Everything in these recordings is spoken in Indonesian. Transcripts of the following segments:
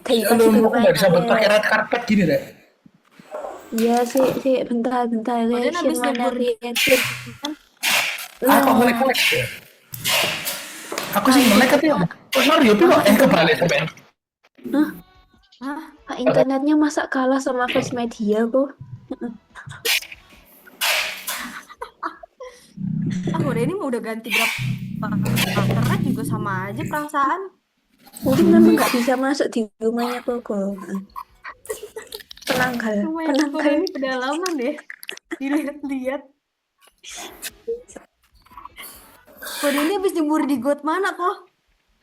Dari Ya pagi lu belum nggak main disambut pakai Rek. red carpet gini deh. Iya sih, bentar Kalian reaction habis mana nyebur reaction. Kok Nah, ngelek-ngelek ya? Aku Pak sih ngelek tapi internetnya, oh sorry tapi kok internet, kebalik sampean. hah? Hah? Pak internetnya masa kalah sama First Media kok? Udah ini mau udah ganti berapa internet juga sama aja perasaan. Mungkin memang nggak bisa masuk di rumahnya Koko. Lumayan kode Penangkal. ini pedalaman deh. Dilihat-lihat. Kode ini habis jemur di got mana kok?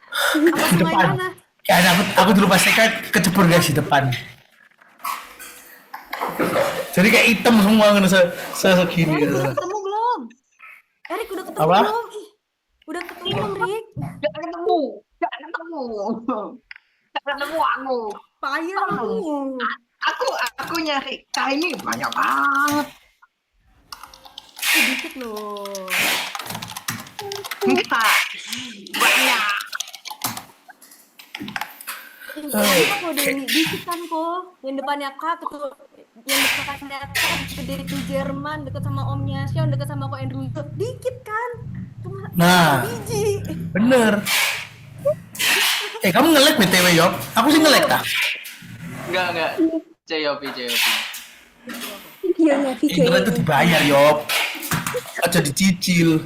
Apa Di sungai depan. mana? Ya aku dulu pasti kan kecebur guys di depan. Jadi kayak hitam semua kan segini Erik gitu. udah ketemu belum? Erik udah ketemu Apa? belum? Ih, udah ketemu belum, Rik? Gak ketemu, gak ketemu, gak ketemu aku. Payah Hmm, kamu. aku nyari kali ini banyak banget. Dikit loh. Enggak, banyak. Apa kode ini? Dikit kan kok. Yang depannya K, yang depannya K gede di Jerman, deket sama omnya Sion, deket sama kok Andrew. Dikit kan? Cuma Nah, biji. bener. Kamu ngelek BTW Yop? Aku sih ngelek tak? Enggak. Ceyopi. Videonya Internet itu dibayar Yop. Aja dicicil.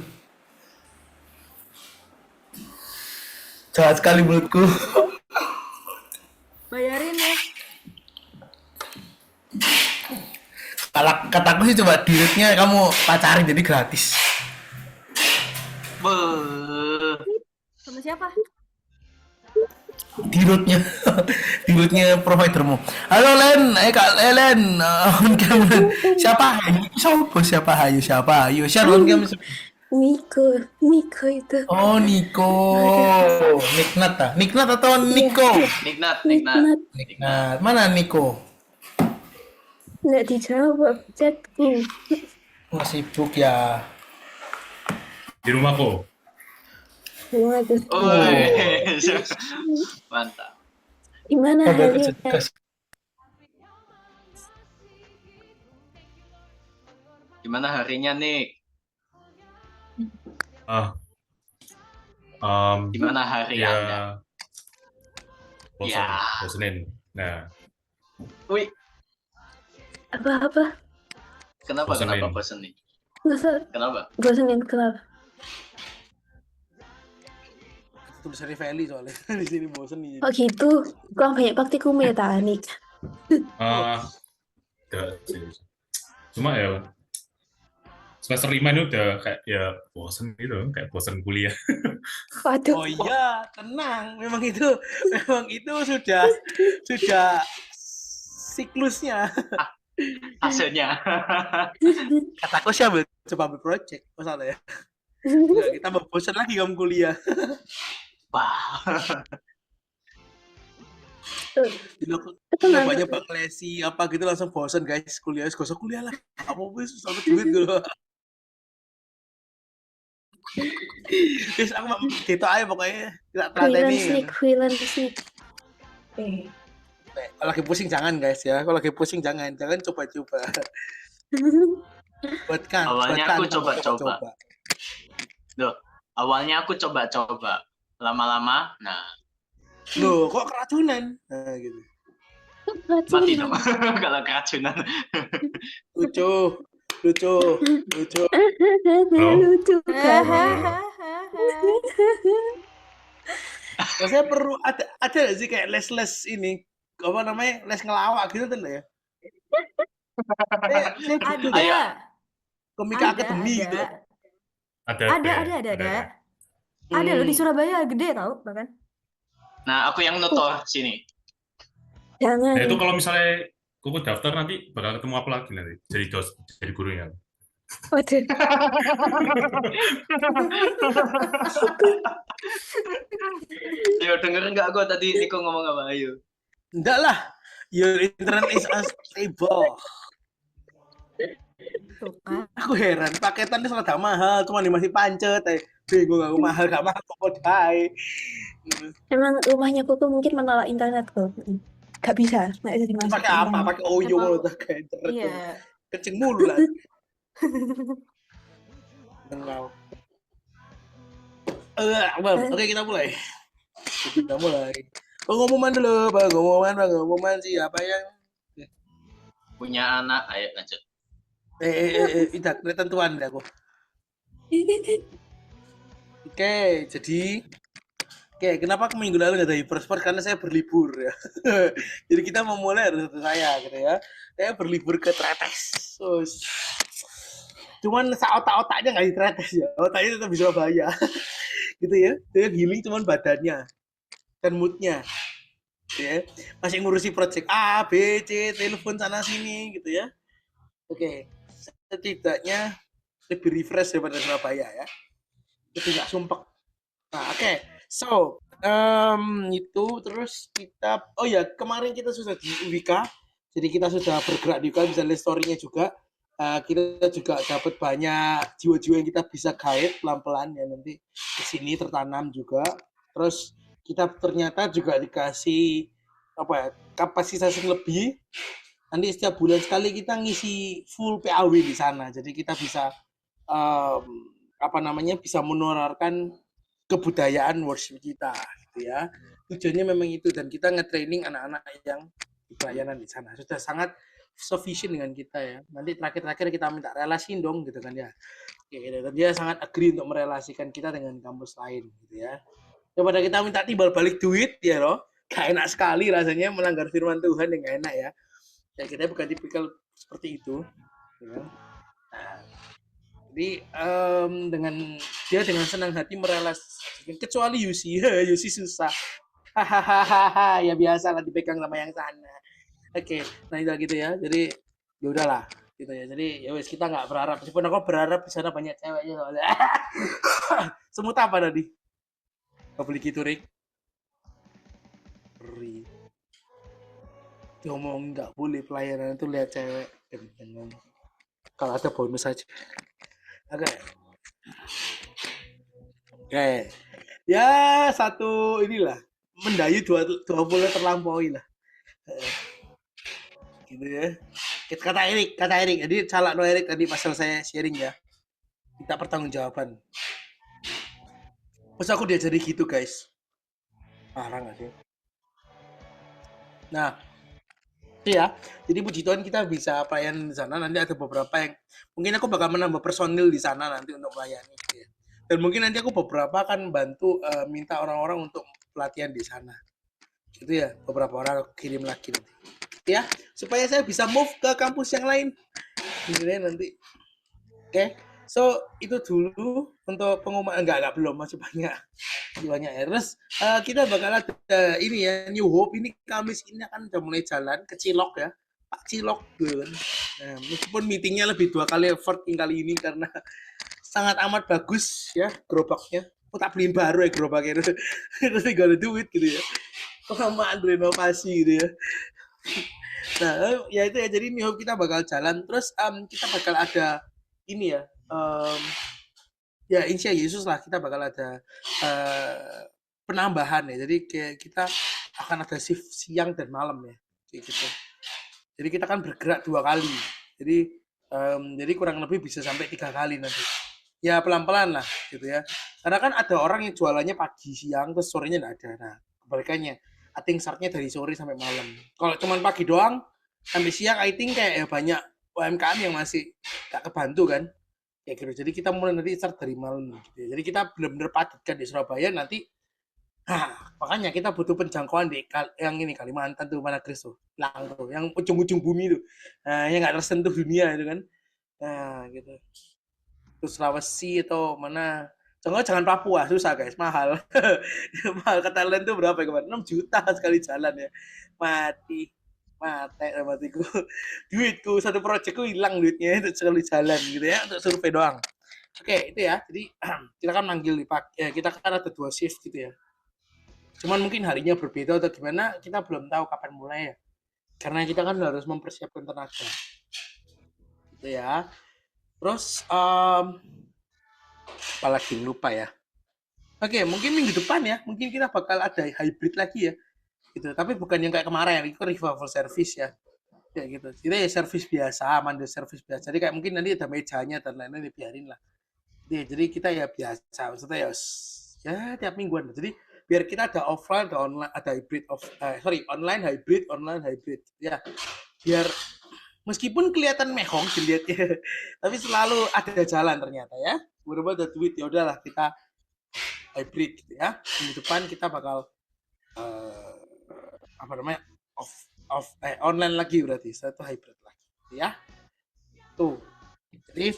Jahat sekali menurutku. Bayarin ya. Kalau kataku sih coba duitnya kamu pacarin jadi gratis. Beuh. Sama siapa? Dirutnya dirutnya providermu. Halo Len, Kak Len, on cam Len. Siapa Hayu share on cam. Niko itu. Oh Niko, Niknat atau Niko? Niknat. Niknat, mana Niko? Nggak dijawab chatku. Sibuk ya. Di rumahku. Waduh, Mantap. gimana Ada harinya? Gimana harinya nih? Ah, Gimana hari ya Anda? Ya. bosenin. Nah, Wih, Apa-apa? kenapa Bosenin. bosen nih? Nggak usah Kenapa? bosenin kenapa? Tulisannya Feli soalnya di sini bosen nih. Oh gitu, kurang banyak praktikum ya Tanik. enggak sih. Cuma ya semester 5 ini udah kayak ya bosen gitu, kayak bosen kuliah. Waduh, Oh iya, tenang. Memang itu sudah siklusnya. Hasilnya. Kataku sih coba ambil project, masalah ya. Enggak, kita mau bosan lagi kamu kuliah. Wah. Udah banyak lesi apa gitu langsung bosan guys kuliah, gak usah kuliah lah. Apa wis sama duit gitu. Terus aku gitu aja pokoknya tidak telaten freelance sneak. Kalau lagi pusing jangan guys ya. Kalau lagi pusing jangan coba-coba. Awalnya aku coba-coba. Loh, awalnya aku coba-coba. Lama-lama, nah. Loh, kok keracunan? Nah, gitu. Mati dong kalau keracunan. Lucu. Lucu kan? Saya perlu ada nggak sih kayak les ini apa namanya les ngelawak gitu tuh ya? Ada. Komika akademi gitu. Ada. Ada loh di Surabaya gede tau bahkan. Nah, aku yang nutor sini. Jangan. Nah, itu kalau misalnya kuku daftar nanti bakal ketemu apa lagi nanti? Jadi gurunya. Waduh. Yo, denger nggak gue tadi Niko ngomong apa? Ayo. Enggak lah. Your internet is unstable. Tuh kan. Aku heran, paketannya serada mahal, cuma masih pancet. Bingung aku mahal gak mahal kok podai. Emang rumahnya Koko mungkin menolak internet kok. Gak bisa, nggak bisa Terus dimasuk pakai ke apa? internet. Pakai Oyo Emang mulu tuh kayak internet iya. tuh. Kenceng mulu lah. Engkau. Oke, kita mulai. Kita mulai. Pengumuman dulu, pengumuman siapa yang Punya anak, ayo lanjut. tidak ketentuan deh aku. Oke, jadi oke, kenapa aku minggu lalu nggak ada Hypersport? Karena saya berlibur ya. Jadi kita memulai dari saya gitu ya. Saya berlibur ke Tretes. Terus, cuman otak-otaknya nggak di Tretes ya. Otaknya tetap di Surabaya. Gitu ya. Dia healing cuman badannya dan moodnya. Gitu ya. Masih ngurusi project A, B, C, telepon sana sini gitu ya. Oke. Setidaknya lebih refresh daripada Surabaya ya. Itu nggak sumpek. Nah, oke. So, itu terus kita kemarin kita sudah di UWIKA. Jadi kita sudah bergerak di UWIKA, bisa lihat story-nya juga. Kita juga dapat banyak jiwa-jiwa yang kita bisa guide pelan-pelan ya, nanti ke sini tertanam juga. Terus kita ternyata juga dikasih kapasitas yang lebih. Nanti setiap bulan sekali kita ngisi full PAW di sana. Jadi kita bisa bisa menularkan kebudayaan worship kita gitu ya. Tujuannya memang itu, dan kita nge-training anak-anak yang di pelayanan di sana. Sudah sangat sufficient dengan kita ya. Nanti terakhir kita minta relasiin dong gitu kan ya. Gitu. Dan dia sangat agree untuk merelasikan kita dengan kampus lain gitu ya. Daripada kita minta timbal balik duit ya loh. Gak enak sekali rasanya melanggar firman Tuhan yang gak enak ya. Ya kita bukan tipikal seperti itu. Ya. Nah, jadi dengan senang hati merelasikan, kecuali Yusi. Yusi susah. Hahaha, ya biasa lah dipegang sama yang sana. Oke, nah itu gitu ya. Jadi ya udahlah gitu ya. Jadi ya wes, kita nggak berharap. Meskipun aku berharap di sana banyak ceweknya soalnya. Semut apa tadi? Gak beli gitu, Rick. Ri. Ngomong nggak boleh pelayanan itu lihat cewek. Kalau ada bonus aja. Oke. Ya, satu inilah. Mendayu 20 terlampaui lah. Gitu ya. Kata Erik. Jadi salah no Erik tadi pasal saya sharing ya. Kita pertanggungjawaban. Terus aku diajari gitu, guys. Parah nggak sih? Nah, iya. Jadi puji Tuhan kita bisa pelayanan di sana. Nanti ada beberapa yang mungkin aku bakal menambah personil di sana nanti untuk melayani. Ya. Dan mungkin nanti aku beberapa akan bantu minta orang-orang untuk pelatihan di sana. Gitu ya, beberapa orang aku kirim lagi nanti. Ya, supaya saya bisa move ke kampus yang lain. Gitu ya nanti. Oke. So, itu dulu untuk pengumuman. Enggak, belum, masih banyak ya. Terus kita bakal ada ini ya, New Hope. Ini Kamis ini akan udah mulai jalan ke Cilok ya. Pak Cilok gitu kan. Nah, meskipun meetingnya lebih 2 kali effort kali ini karena sangat amat bagus ya gerobaknya. Aku tak beliin baru ya gerobaknya. Terus tinggal duit gitu ya. Kelamaan renovasi gitu ya. Nah, ya itu ya. Jadi New Hope kita bakal jalan. Terus kita bakal ada ini ya. Ya insya Yesus lah kita bakal ada penambahan ya. Jadi kayak kita akan ada shift siang dan malam ya, kayak gitu. Jadi kita kan bergerak 2 kali. Jadi kurang lebih bisa sampai 3 kali nanti. Ya pelan-pelan lah gitu ya. Karena kan ada orang yang jualannya pagi siang terus sorenya nggak ada. Nah kebalikannya, I think startnya dari sore sampai malam. Kalau cuma pagi doang sampai siang, I think kayak banyak UMKM yang masih nggak kebantu kan. Kayak gitu. Jadi kita mulai nanti start dari malam gitu ya. Jadi kita benar-benar padatkan di Surabaya nanti. Makanya kita butuh penjangkauan di yang ini Kalimantan tuh, mana Kris tuh, yang ujung-ujung bumi tuh. Nah, yang nggak tersentuh dunia itu kan. Nah, gitu. Terus Sulawesi atau mana. Jangan Papua, susah guys, mahal. Mahal ke Thailand tuh berapa kemarin? 6 juta sekali jalan ya. Mati matiku. Duitku satu proyekku hilang duitnya untuk sekali jalan gitu ya, untuk survei doang. Oke, itu ya. Jadi kita kan manggil kita kan ada 2 shift gitu ya. Cuman mungkin harinya berbeda atau gimana, kita belum tahu kapan mulai ya. Karena kita kan harus mempersiapkan tenaga. gitu ya. Terus apalagi lupa ya. Oke, mungkin minggu depan ya, mungkin kita bakal ada hybrid lagi ya, gitu. Tapi bukan yang kayak kemarin, itu revival service ya, kayak gitu. Kita ya service biasa, mandiri service biasa. Jadi kayak mungkin nanti ada mejanya dan lain-lain, biarin lah. Jadi kita ya biasa, maksudnya ya tiap mingguan. Jadi biar kita ada offline, ada online, ada hybrid, online hybrid, ya. Biar meskipun kelihatan mehong dilihatnya, tapi selalu ada jalan ternyata ya. Beberapa ada duit, ya udahlah kita hybrid gitu ya. Minggu depan kita bakal apa namanya online lagi berarti, setelah itu hybrid lagi ya. Tuh. Jadi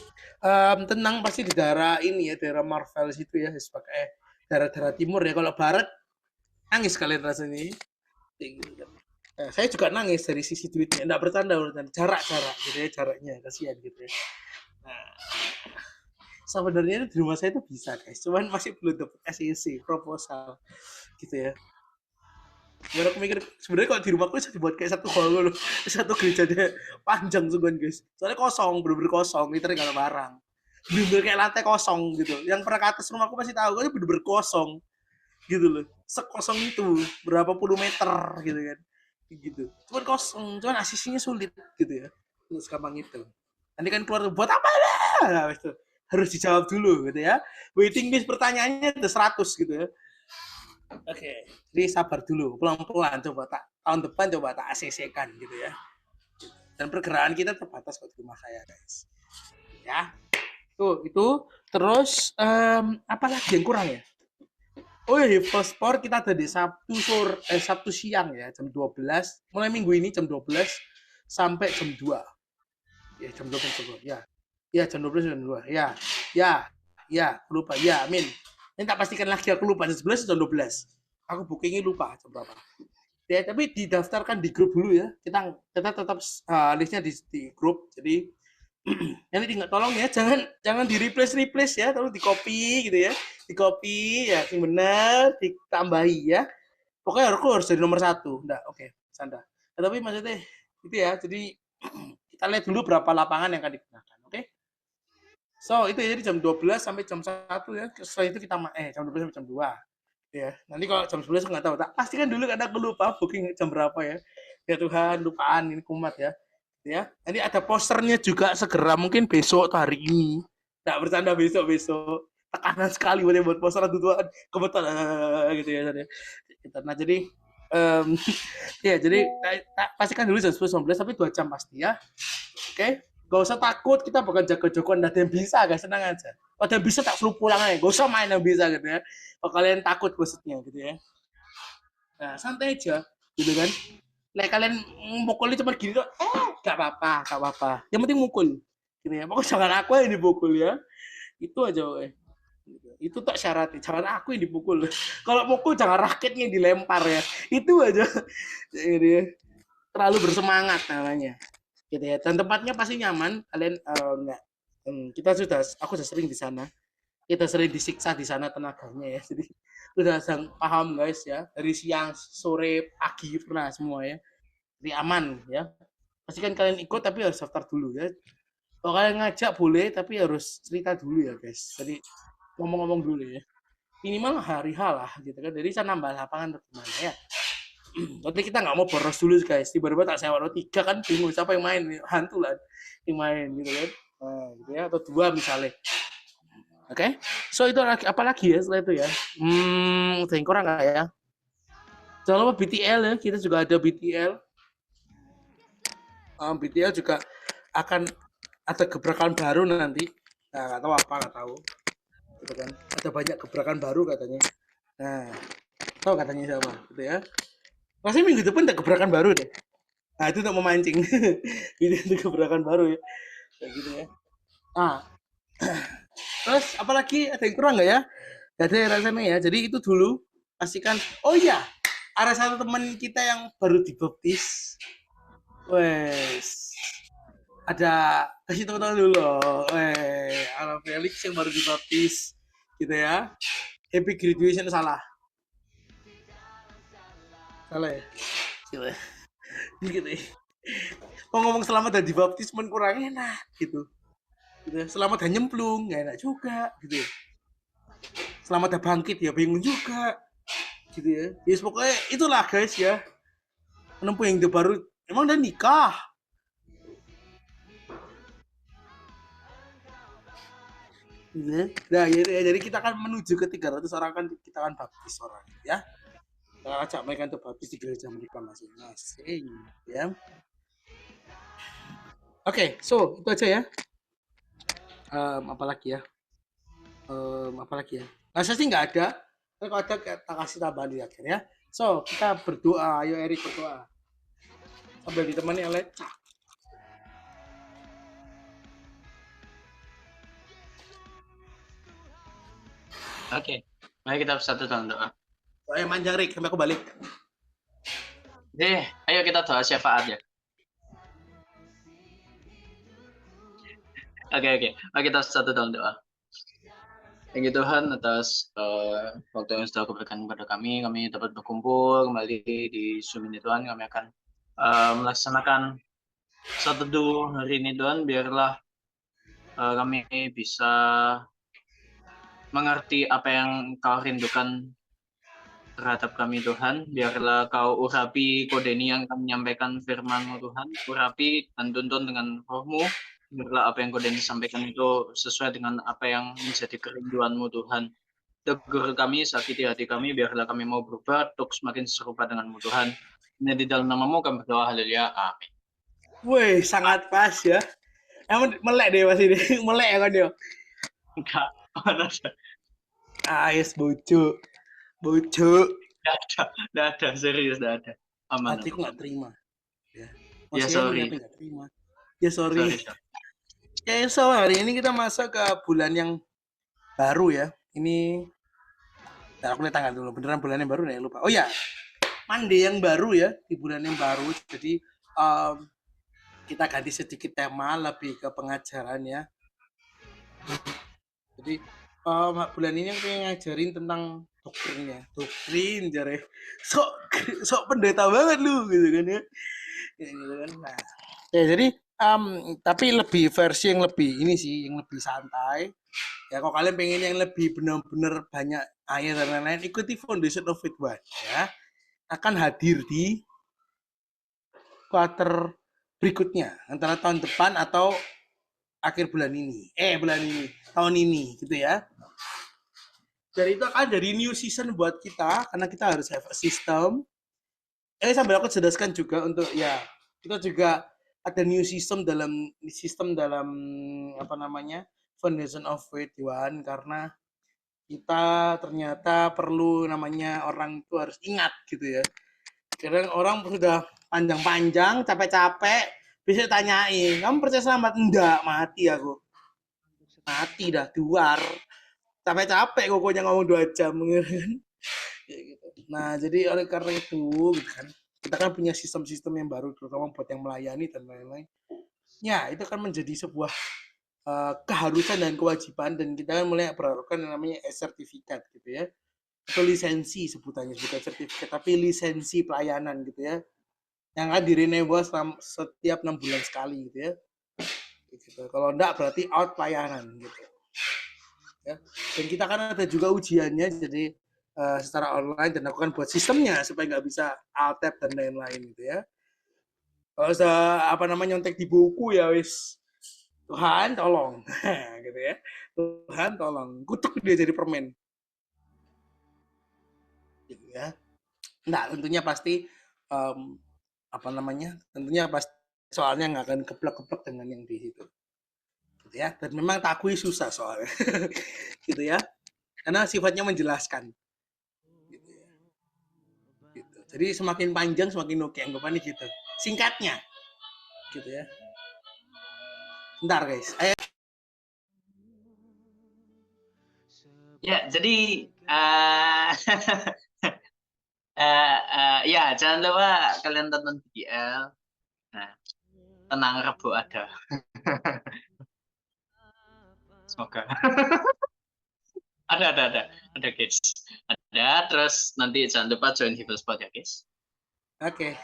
tenang pasti di daerah ini ya, daerah Marvel situ ya, pakai daerah-daerah timur ya. Kalau barat nangis kalian rasanya. Nah, saya juga nangis dari sisi duitnya, enggak bertanda urutan jarak-jarak gitu ya, jaraknya kasihan gitu ya. Nah, sebenarnya di rumah saya itu bisa guys, cuman masih belum dapat SEC proposal gitu ya. Baru aku mikir sebenarnya kalau di rumahku bisa dibuat kayak satu hall loh, satu gerejanya panjang sungguhan guys. Soalnya kosong, bener-bener kosong, literally nggak ada barang. Bener-bener kayak lantai kosong gitu. Yang pernah ke atas rumahku pasti tahu kan bener-bener kosong gitu loh. Sekosong itu berapa puluh meter gitu kan. Gitu. Cuman kosong, cuman asisinya sulit gitu ya. Terus gampang itu. Nanti kan keluar buat apa lah? Nah, itu harus dijawab dulu gitu ya. Waiting list pertanyaannya ada 100 gitu ya. Oke, jadi sabar dulu, pelan-pelan coba tahun depan coba tak ACC-kan gitu ya. Dan pergerakan kita terbatas kok di rumah saya guys. Ya, tuh itu. Terus apa lagi yang kurang ya? Oh iya, Sport kita ada di Sabtu siang ya, jam 12. Mulai minggu ini jam 12 sampai jam 2. Ya, jam 12 jam 2. Ya. Ya, jam 12 jam 2. Ya. Ya, lupa. Ya, amin. Ini tak pastikan lagi, aku lupa. Jam 11 jam 12. Aku bookingnya lupa jam berapa. Ya, tapi didaftarkan di grup dulu ya. Kita tetap listnya di grup. Jadi ini tinggal tolong ya, jangan di replace ya, terus di copy gitu ya, di copy ya, yang benar ditambahi ya. Pokoknya aku harus jadi nomor 1. Nggak, oke, sanda. Nah, tapi maksudnya itu ya, jadi kita lihat dulu berapa lapangan yang akan digunakan, oke? So itu ya, jadi jam 12 sampai jam 1 ya. Setelah itu kita jam 12 sampai jam 2 ya. Nanti kalau jam 11 nggak tahu, tak pastikan dulu karena aku lupa booking jam berapa ya. Ya Tuhan, lupaan ini kumat ya. Ya, nanti ada posternya juga segera, mungkin besok atau hari ini. Nggak bercanda, besok. Tekanan sekali buat poster tuan kebetulan gitu ya. Nah, jadi ya jadi pastikan dulu jam 11 tapi 2 jam pasti ya. Oke? Gak usah takut, kita bukan jago-jagoan, ada yang bisa, guys, senang aja. Kalau ada yang bisa tak suruh pulang aja, gak usah main yang bisa gitu ya. Kalau kalian takut maksudnya gitu ya. Nah, santai aja gitu kan. Nah, kalian mukulnya cuma gini tuh, gak apa-apa. Yang penting mukul. Gini ya, pokoknya jangan aku yang dipukul ya. Itu aja, itu tak syaratnya, jangan aku yang dipukul. Kalau mukul jangan raketnya yang dilempar ya. Itu aja. Jadi, terlalu bersemangat namanya. Gitu ya. Dan tempatnya pasti nyaman. Kalian enggak. Aku sudah sering di sana. Kita sering disiksa di sana tenaganya ya. Jadi udah paham guys ya. Dari siang, sore, pagi pernah semua ya. Jadi aman ya. Pastikan kalian ikut tapi harus daftar dulu ya. Kalau kalian ngajak boleh tapi harus cerita dulu ya guys. Jadi ngomong-ngomong dulu ya. Minimal hari lah gitu kan. Jadi saya nambah lapangan bagaimana ya. Tapi kita nggak mau boros dulu guys. Tiba-tiba tak sewa 3 kan bingung siapa yang main, hantu lah yang main gitu kan. Nah, gitu ya, atau 2 misalnya. Oke. So itu apa lagi ya setelah itu ya? Ada yang kurang nggak ya? Jangan lupa BTL ya. Kita juga ada BTL. BTL juga akan ada gebrakan baru nanti. Nah, nggak tahu. Gitu kan. Ada banyak gebrakan baru katanya. Nah, tahu katanya siapa? Gitu ya. Pasti minggu depan ada gebrakan baru deh. Nah, itu untuk memancing. Itu gebrakan baru ya. Kayak gitu ya. Nah, terus apalagi ada yang kurang nggak ya? Gak ada rasanya ya. Jadi itu dulu. Pastikan. Oh iya, ada satu teman kita yang baru dibaptis. Wes. Ada kasih teman-teman dulu loh. Ala Felix yang baru dibaptis. Gitu ya. Happy graduation salah ya? Gitu ya. Mau ngomong selamat dan dibaptis men kurang enak gitu. Gitu. Selamat dan nyemplung nggak enak juga gitu. Selamat dan bangkit ya bingung juga gitu ya. Ya pokoknya itulah guys ya. Menempuh yang baru emang udah nikah. Gitu. Nah, jadi kita akan menuju ke 300 orang kan kita akan baptis orang ya. Kita ajak mereka untuk baptis di gereja mereka masing-masing ya. Oke, so itu aja ya. Apalagi ya? Apalagi ya? Nah, saya sih nggak ada. Kalau ada kita kasih tambahan di akhir ya. So, kita berdoa. Ayo Erik berdoa. Sambil ditemani oleh Cak. Oke, mari kita bersatu dalam doa. Ayo manjang Rik, sampai aku balik. Ayo kita doa syafaat ya. Oke. Mari kita bersatu dalam doa. Thank you Tuhan atas waktu yang sudah Kau berikan kepada kami. Kami dapat berkumpul kembali di Zoom ini Tuhan. Kami akan melaksanakan satu teduh hari ini Tuhan. Biarlah kami bisa mengerti apa yang Kau rindukan terhadap kami Tuhan. Biarlah Kau urapi kodeni yang kami menyampaikan firman-Mu Tuhan. Urapi dan tuntun dengan roh-Mu. Biarlah apa yang Kodeni sampaikan itu sesuai dengan apa yang menjadi kerinduan-Mu Tuhan. Tegur kami, sakiti hati kami, biarlah kami mau berubah untuk semakin serupa dengan-Mu Tuhan. Ini di dalam nama-Mu kami berdoa, haleluya, amin. Wih, sangat pas ya. Emang melek deh Mas ini. Melek ya kan dia. Enggak, mana ada. Yes, bojo. Nggak ada, serius, nggak ada. Aman. Hatiku nggak terima. Ya, sorry. Nggak terima. Ya, sorry. Sorry. Ya, so hari ini kita masuk ke bulan yang baru ya. Ini, aku lihat tanggal dulu. Beneran bulan yang baru nih, lupa. Oh ya, Mandi yang baru ya di bulan yang baru. Jadi kita ganti sedikit tema lebih ke pengajaran ya. Jadi bulan ini aku ngajarin tentang doktrin jare. Sok pendeta banget lu gitu kan ya. Gitu kan. Nah, ya jadi tapi lebih versi yang lebih ini sih, yang lebih santai. Ya kalau kalian pengen yang lebih benar-benar banyak ayat dan lain-lain, ikuti Foundation of Faith One ya. Akan hadir di quarter berikutnya antara tahun depan atau akhir bulan ini. Tahun ini gitu ya. Dari itu akan dari new season buat kita karena kita harus have a system. Sambil aku jelaskan juga untuk ya kita juga ada new system dalam apa namanya Foundation of Faith One karena kita ternyata perlu namanya orang itu harus ingat gitu ya. Kadang orang sudah panjang-panjang, capek-capek, bisa tanyain, kamu percaya selamat? Enggak, mati aku. Mati dah, duar. Capek-capek pokoknya ngomong 2 jam. Nah, jadi oleh karena itu, gitu kan, kita kan punya sistem-sistem yang baru, terutama buat yang melayani dan lain-lain. Ya, itu kan menjadi sebuah keharusan dan kewajiban, dan kita kan mulai berharapkan yang namanya sertifikat gitu ya. Atau lisensi sebutannya, bukan sertifikat, tapi lisensi pelayanan gitu ya. Yang kan direnew setiap 6 bulan sekali gitu ya. Gitu. Kalau enggak berarti out pelayanan gitu. Ya. Dan kita kan ada juga ujiannya, jadi secara online, dan aku kan buat sistemnya supaya nggak bisa alt-tab dan lain-lain gitu ya. Kalau apa namanya nyontek di buku ya wis, Tuhan tolong gitu ya. Tuhan tolong, kutuk dia jadi permen. Gitu ya. Nah, tentunya pasti apa namanya? Tentunya pasti soalnya nggak akan keplek-keplek dengan yang di situ. Gitu ya. Dan memang takui susah soalnya. Gitu ya. Karena sifatnya menjelaskan. Gitu ya. Gitu. Jadi semakin panjang semakin oke, anggapannya gitu. Singkatnya. Gitu ya. Bentar guys. Ya, jadi ya jangan lupa kalian tonton BBL. Nah, tenang Rebo ada. Semoga. ada guys. Ada, terus nanti jangan lupa join Hivelspot ya guys. Oke.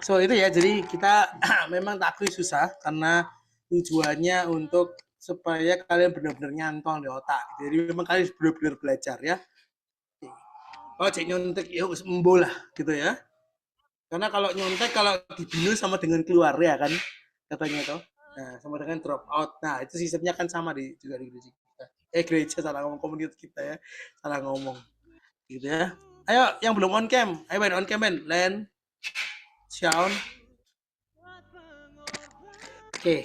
So itu ya, jadi kita memang tak akui susah karena tujuannya untuk supaya kalian benar-benar nyantol di otak. Jadi memang kalian benar-benar belajar ya. Oh, cek nyontek ya wis embo lah gitu ya. Karena kalau nyontek kalau dibinu sama dengan keluar ya kan katanya tuh. Nah, sama dengan drop out. Nah, itu sistemnya kan sama juga di gereja kita. Gereja salah ngomong, komunitas kita ya. Salah ngomong. Gitu ya. Ayo yang belum on cam. Ayo Ben on cam Ben. Len, Xiaon. Oke.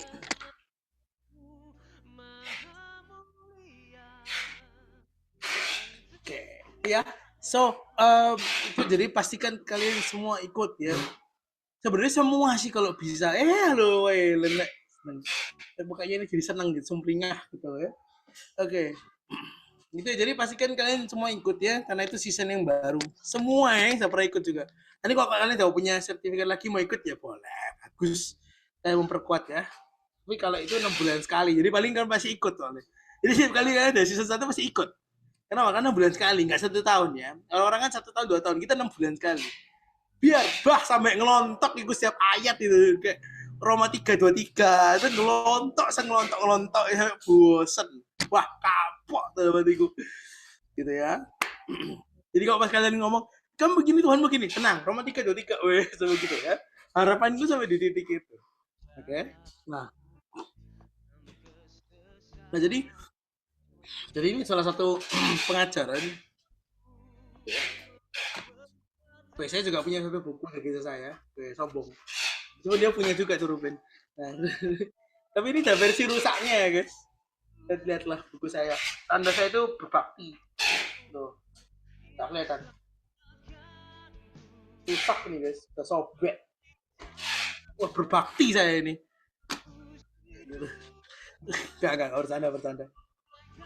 Oke. Ya. So, itu jadi pastikan kalian semua ikut ya. Sebenarnya semua sih kalau bisa. Halo, Len. Bukannya ini jadi senang gitu, sumringah gitu ya. Oke. Gitu ya, jadi pastikan kalian semua ikut ya, karena itu season yang baru. Semua ya, saya pernah ikut juga. Nanti kalau kalian udah punya sertifikat lagi mau ikut ya boleh, bagus. Saya memperkuat ya. Tapi kalau itu 6 bulan sekali, jadi paling kan pasti ikut soalnya. Jadi setiap kali kalian ada season 1 pasti ikut. Kenapa? Karena 6 bulan sekali, nggak 1 tahun ya. Kalau orang kan 1 tahun, 2 tahun, kita 6 bulan sekali. Biar sampai ngelontok ikut setiap ayat itu kayak Roma 3:23 itu ngelontok ya bosen. Wah, kapok tuh batiku. Gitu ya. Jadi kalau pas kalian ngomong, "Kamu begini, Tuhan begini." Tenang, Roma 3:23 sampai gitu ya. Harapanku sampai di titik itu. Oke. Nah, jadi ini salah satu pengajaran. Saya juga punya satu buku dari saya, sombong. Cuma dia punya juga tuh Ruben. Nah, tapi ini udah versi rusaknya ya guys. Lihatlah buku saya. Tanda saya itu berbakti. Tuh, tak kelihatan. Rusak nih guys, udah sobek. Wah berbakti saya ini. Gak bercanda.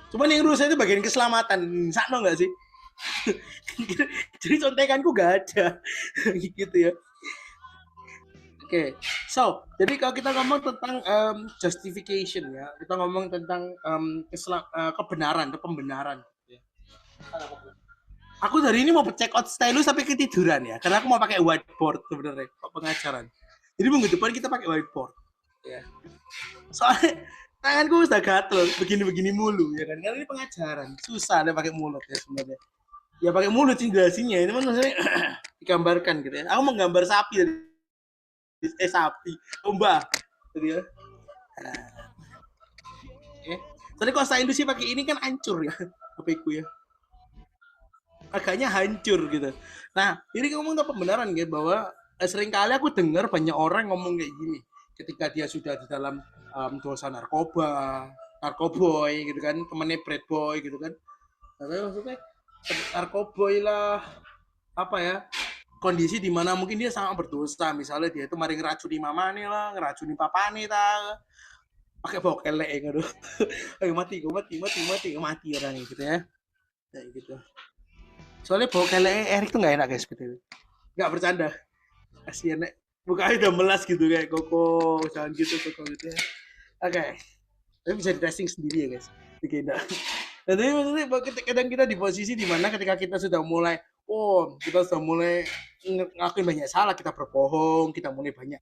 Cuman yang rusak itu bagian keselamatan. Sakno nggak sih? Jadi contekanku gak ada. Gitu ya. Oke, so jadi kalau kita ngomong tentang justification ya, kita ngomong tentang kebenaran atau pembenaran. Ya. Aku hari ini mau check out stylus sampai ketiduran ya, karena aku mau pakai whiteboard sebenarnya pengajaran. Jadi minggu depan kita pakai whiteboard. Ya. Soalnya tanganku udah gatel, begini-begini mulu ya kan, karena ini pengajaran susah deh pakai mulut ya sebenarnya. Ya pakai mulut sih jelasinnya, ini maksudnya digambarkan gitu ya. Aku mau gambar sapi sapi, domba, gitu ya. Soalnya kalau saya industri pakai ini kan hancur ya, HP-ku ya. Agaknya hancur gitu. Nah, ini ngomong tentang pembenaran ya, bahwa seringkali aku dengar banyak orang ngomong kayak gini, ketika dia sudah di dalam dosa narkoboy gitu kan, temennya bad boy gitu kan. Nah, maksudnya narkoboy lah, apa ya, kondisi di mana mungkin dia sangat berdosa, misalnya dia itu mari ngeracuni mamane lah, ngeracuni papane ta, pakai bawa kelek gitu. Ayo mati orang gitu ya. Kayak gitu. Soalnya bawa kelek Erik tuh nggak enak guys gitu. Nggak bercanda. Kasihan mukanya udah melas gitu kayak Koko, jangan gitu Koko gitu ya. Oke. Tapi bisa di testing sendiri ya guys. Dikira. Dan ini maksudnya kadang kita di posisi di mana ketika kita sudah mulai kita sudah mulai ngelakuin banyak salah, kita berbohong, kita mulai banyak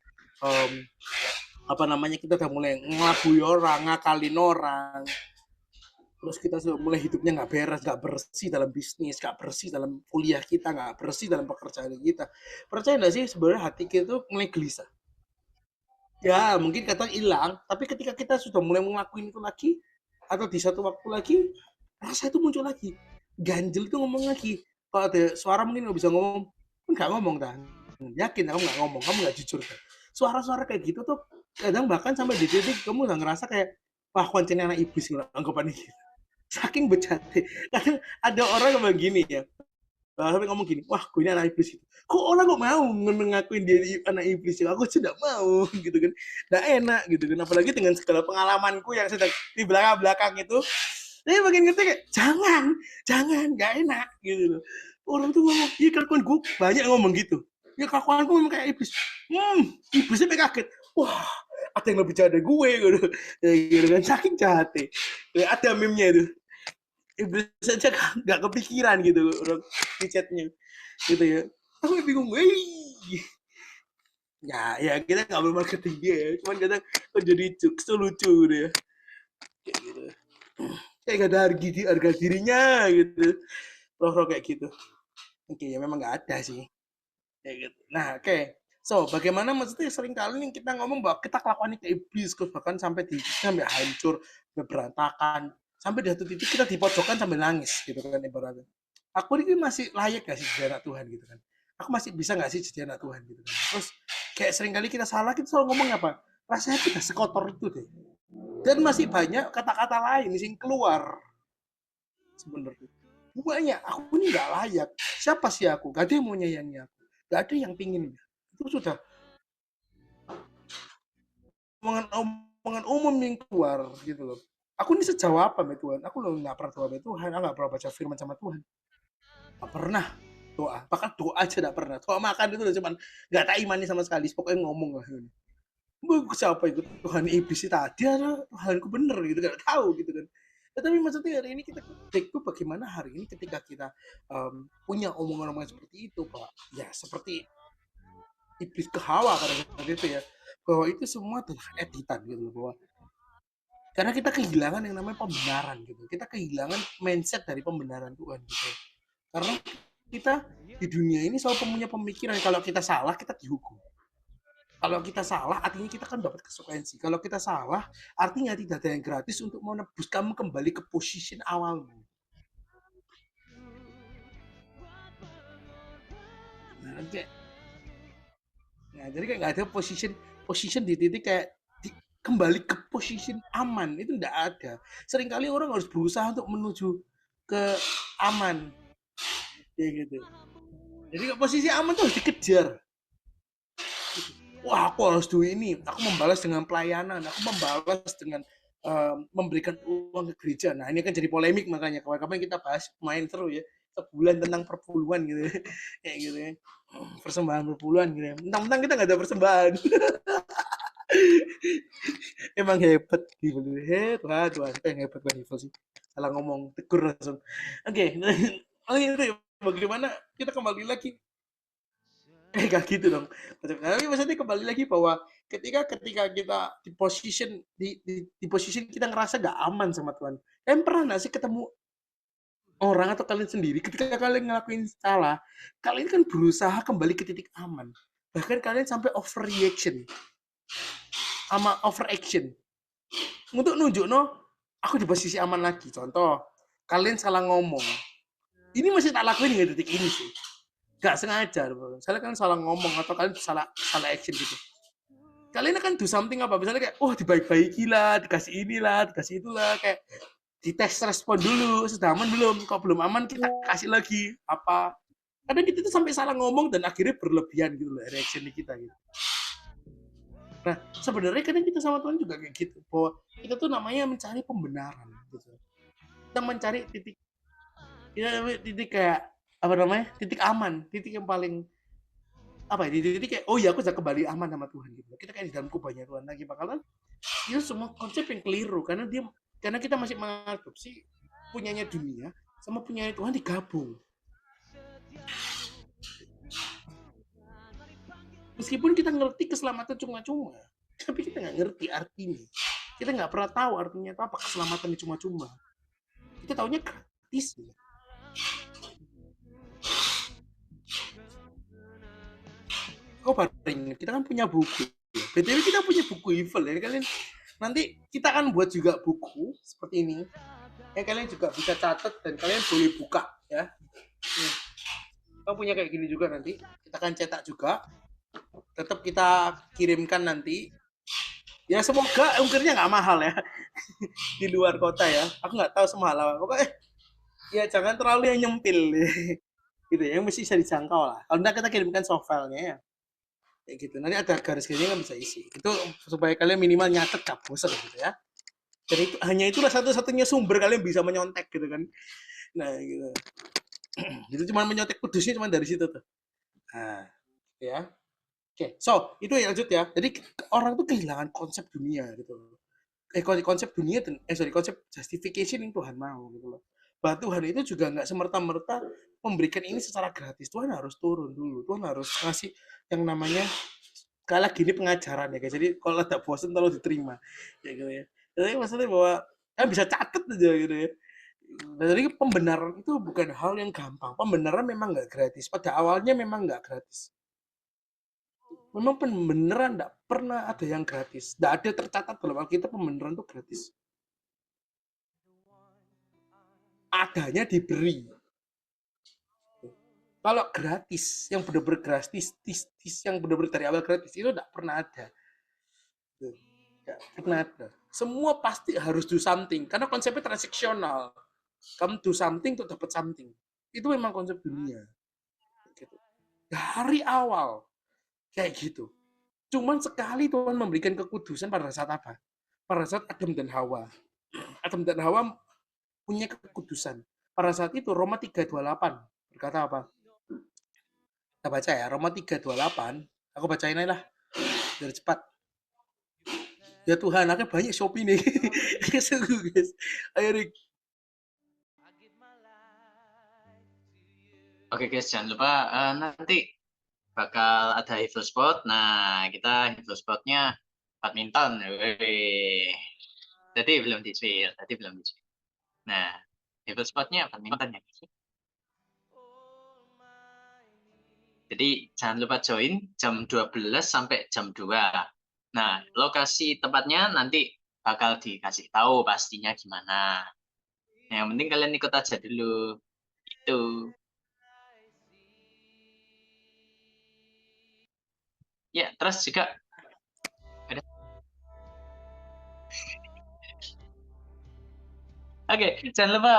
kita udah mulai ngelabui orang, ngakalin orang, terus kita sudah mulai hidupnya nggak beres, nggak bersih dalam bisnis, nggak bersih dalam kuliah kita, nggak bersih dalam pekerjaan kita. Percaya nggak sih sebenarnya hati kita tuh mulai gelisah ya, mungkin kadang hilang, tapi ketika kita sudah mulai ngelakuin itu lagi atau di satu waktu lagi rasa itu muncul lagi, ganjel itu ngomong lagi. Kalau ada suara mungkin nggak bisa ngomong, nggak ngomong kan? Yakin kamu nggak ngomong, kamu nggak jujur kan? Suara-suara kayak gitu tuh kadang bahkan sampai di titik kamu udah ngerasa kayak wah konten anak iblis gitu anggapannya gitu. Saking bejatnya. Kadang ada orang yang begini ya, sampai ngomong gini, wah gue ini anak iblis itu. Kok orang kok mau ngakuin dia anak iblis ya? Aku tidak mau gitu kan. Nggak enak gitu kan. Apalagi dengan segala pengalamanku yang sedang di belakang itu. Saya makin ngerti kayak, jangan, gak enak gitu loh. Orang tuh ngomong, iya kelakuan gue banyak ngomong gitu. Ya kelakuan gue memang kayak iblis. Iblisnya sampai kaget. Wah, ada yang lebih jahat dari gue gitu. Ya, gitu kan, saking jahatnya. Ya, ada meme-nya itu. Iblis aja gak kepikiran gitu orang di chatnya. Gitu ya. Aku bingung, Ya kita nggak bermarketing dia ya. Cuman kadang jadi jokes tuh lucu gitu ya. Kayak gitu. Kayak gak ada harga dirinya gitu. Roh-roh kayak gitu. Oke, ya memang nggak ada sih. Kayak gitu. Nah, oke. So, bagaimana maksudnya sering kali nih kita ngomong bahwa kita kelakuan ke iblis, bahkan sampai hancur, sampai berantakan, sampai di satu titik kita dipojokkan sampai nangis gitu kan ibaratnya. Aku ini masih layak gak sih jadi anak Tuhan gitu kan? Aku masih bisa gak sih jadi anak Tuhan gitu kan? Terus kayak sering kali kita salah, kita selalu ngomong apa? Rasanya kita sekotor itu deh. Dan masih banyak kata-kata lain yang keluar sebenarnya. Banyak, aku ini nggak layak. Siapa sih aku? Gak ada yang mau nyayangi aku. Gak ada yang pingin. Itu sudah omongan umum yang keluar gitu loh. Aku ini sejauh apa sama Tuhan? Aku loh nggak pernah doa sama Tuhan, aku nggak pernah baca firman sama Tuhan. Nggak pernah doa, bahkan doa aja nggak pernah. Doa makan itu udah cuman nggak tak imani sama sekali. Pokoknya ngomong lah. Siapa ikut Tuhan iblis tadi ada Tuhanku bener gitu, nggak tahu gitu kan. Tetapi maksudnya hari ini kita itu bagaimana hari ini ketika kita punya omongan-omongan seperti itu, Pak. Ya seperti iblis ke Hawa pada saat itu ya, bahwa itu semua adalah editan gitu loh, bahwa karena kita kehilangan yang namanya pembenaran gitu, kita kehilangan mindset dari pembenaran Tuhan gitu, karena kita di dunia ini selalu punya pemikiran kalau kita salah kita dihukum, kalau kita salah artinya kita kan dapat konsekuensi, kalau kita salah artinya tidak ada yang gratis untuk menebus kamu kembali ke posisi awalmu. Nah, jadi kayak nggak ada position di titik kayak kembali ke posisi aman, itu nggak ada. Seringkali orang harus berusaha untuk menuju ke aman, ya gitu. Jadi posisi aman tuh harus dikejar. Wah, aku harus do ini. Aku membalas dengan pelayanan. Aku membalas dengan memberikan uang ke gereja. Nah, ini kan jadi polemik makanya. Kapan-kapan kita bahas main seru ya. Sebulan tentang perpuluhan gitu. Kayak gitu ya. Persembahan perpuluhan gitu ya. Mentang-mentang kita nggak ada persembahan. Emang hebat gitu. Tuhan, yang hebat banget sih. Salah ngomong, tegur langsung. Oke. Itu bagaimana kita kembali lagi gak gitu dong. Tapi maksudnya kembali lagi bahwa ketika kita di position kita ngerasa gak aman sama Tuhan. Kalian pernah gak sih ketemu orang atau kalian sendiri ketika kalian ngelakuin salah, kalian kan berusaha kembali ke titik aman. Bahkan kalian sampai overreaction sama overaction untuk nunjuk aku di posisi aman lagi. Contoh, kalian salah ngomong. Ini masih tak lakuin hingga detik ini sih. Gak sengaja, misalnya kan salah ngomong atau kalian salah action gitu. Kalian akan do something apa? Misalnya kayak, dibaik-baiki lah, dikasih inilah, dikasih itulah, kayak dites respon dulu, sudah aman belum? Kalau belum aman kita kasih lagi apa? Kadang kita tuh sampai salah ngomong dan akhirnya berlebihan gitu loh reaction kita gitu. Nah, sebenarnya kadang kita sama Tuhan juga kayak gitu, bahwa kita tuh namanya mencari pembenaran gitu. Kita mencari titik kayak apa namanya, titik aman, titik yang paling apa ya, titik kayak aku sudah kembali aman sama Tuhan gitu. Kita kayak di dalam kubahnya Tuhan lagi, bakalan itu semua konsep yang keliru karena kita masih mengadopsi punyanya dunia sama punyanya Tuhan digabung. Meskipun kita ngerti keselamatan cuma-cuma, tapi kita nggak ngerti artinya. Kita nggak pernah tahu artinya apa keselamatan cuma-cuma. Kita taunya gratis. Baring, kita kan punya buku. BTW kita punya buku Evil ya kalian. Nanti kita akan buat juga buku seperti ini. Kalian juga bisa catat dan kalian boleh buka ya. Kita punya kayak gini juga nanti. Kita akan cetak juga. Tetap kita kirimkan nanti. Ya semoga ongkirnya nggak mahal ya. Di luar kota ya. Aku nggak tahu semahal apa. Pokoknya ya jangan terlalu yang nyempil. Gitu ya, yang mesti bisa dijangkau lah. Kalau enggak kita kirimkan soft file-nya ya. Kayak gitu. Nanti ada garis-garisnya kan bisa isi. Itu supaya kalian minimal nyatet gak bosan gitu ya. Jadi hanya itulah satu-satunya sumber kalian bisa menyontek gitu kan. Nah gitu. Itu cuma menyontek kudusnya cuma dari situ tuh. Nah, ya. Oke, so itu ya lanjut ya. Jadi orang tuh kehilangan konsep dunia gitu. Konsep dunia dan konsep justification yang Tuhan mau gitu loh. Bahwa Tuhan itu juga nggak semerta-merta memberikan ini secara gratis. Tuhan harus turun dulu. Tuhan harus ngasih yang namanya sekali lagi ini pengajaran ya guys. Jadi kalau ada bosan tolong diterima ya gitu ya. Jadi maksudnya bahwa kan bisa catat aja gitu ya. Nah, jadi pembenaran itu bukan hal yang gampang. Pembenaran memang nggak gratis. Pada awalnya memang nggak gratis. Memang pembenaran nggak pernah ada yang gratis. Nggak ada tercatat dalam Alkitab pembenaran itu gratis. Adanya diberi. Kalau gratis, yang benar-benar gratis, yang benar-benar dari awal gratis itu nggak pernah ada. Nggak pernah ada. Semua pasti harus do something karena konsepnya transaksional. Kamu do something untuk dapat something. Itu memang konsep dunia. Gitu. Dari awal kayak gitu. Cuman sekali Tuhan memberikan kekudusan pada saat apa? Pada saat Adam dan Hawa. Adam dan Hawa punya kekudusan. Pada saat itu Roma 3:28 berkata apa? Kita baca ya, Roma 3:28. Aku bacain aja lah, biar cepat. Ya Tuhan, anaknya banyak Shopee nih. Sungguh guys. Ayo Rick. Oke guys, jangan lupa nanti bakal ada Hiful Spot. Nah, kita Hiful Spotnya badminton. Wih. Tadi belum di-spill. Nah, Hiful Spotnya badminton ya. Jadi jangan lupa join jam 12 sampai jam 2. Nah, lokasi tempatnya nanti bakal dikasih tahu pastinya gimana. Nah, yang penting kalian ikut aja dulu. Itu. Ya, terus juga ada. Oke, jangan lupa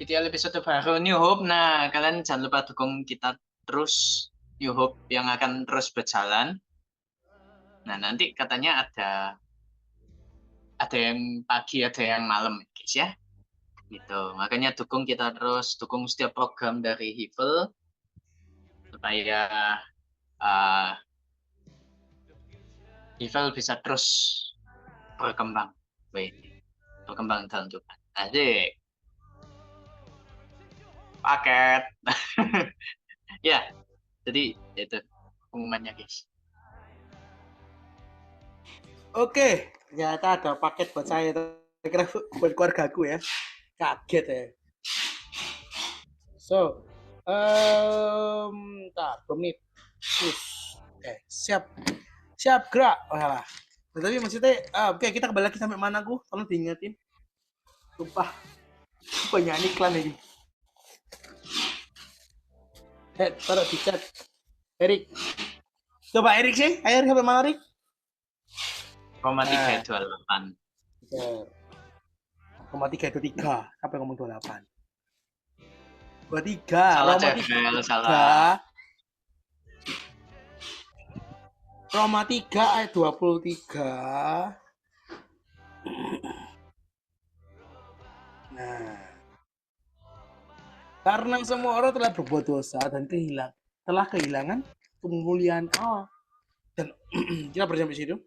video episode baru New Hope. Nah, kalian jangan lupa dukung kita terus, New Hope yang akan terus berjalan. Nah, nanti katanya ada yang pagi, ada yang malam, guys ya. Gitu. Makanya dukung kita terus, dukung setiap program dari Hiful supaya Hiful bisa terus berkembang. Berkembang dalam Tuhan. Asik. Paket. Ya, jadi itu pengumumannya guys. Oke, ternyata ada paket buat saya. Kira buat keluarga aku ya. Kaget ya. So, bentar, 2 menit. Oke, siap gerak. Oh salah. Nah, tapi maksudnya, oke kita kembali lagi sampai mana aku? Tolong diingetin. Sumpah, banyak iklan ini. Taruh di chat. Erik. Coba Erik sih, ayo sampai mana Erik? Roma 3:28. 3:23. Apa yang ngomong 28? 23. Salah Roma Cefel, 3. salah. Roma 3 ayat 23. Nah, karena semua orang telah berbuat dosa dan telah kehilangan kemuliaan Allah. Dan kita bersampai situ.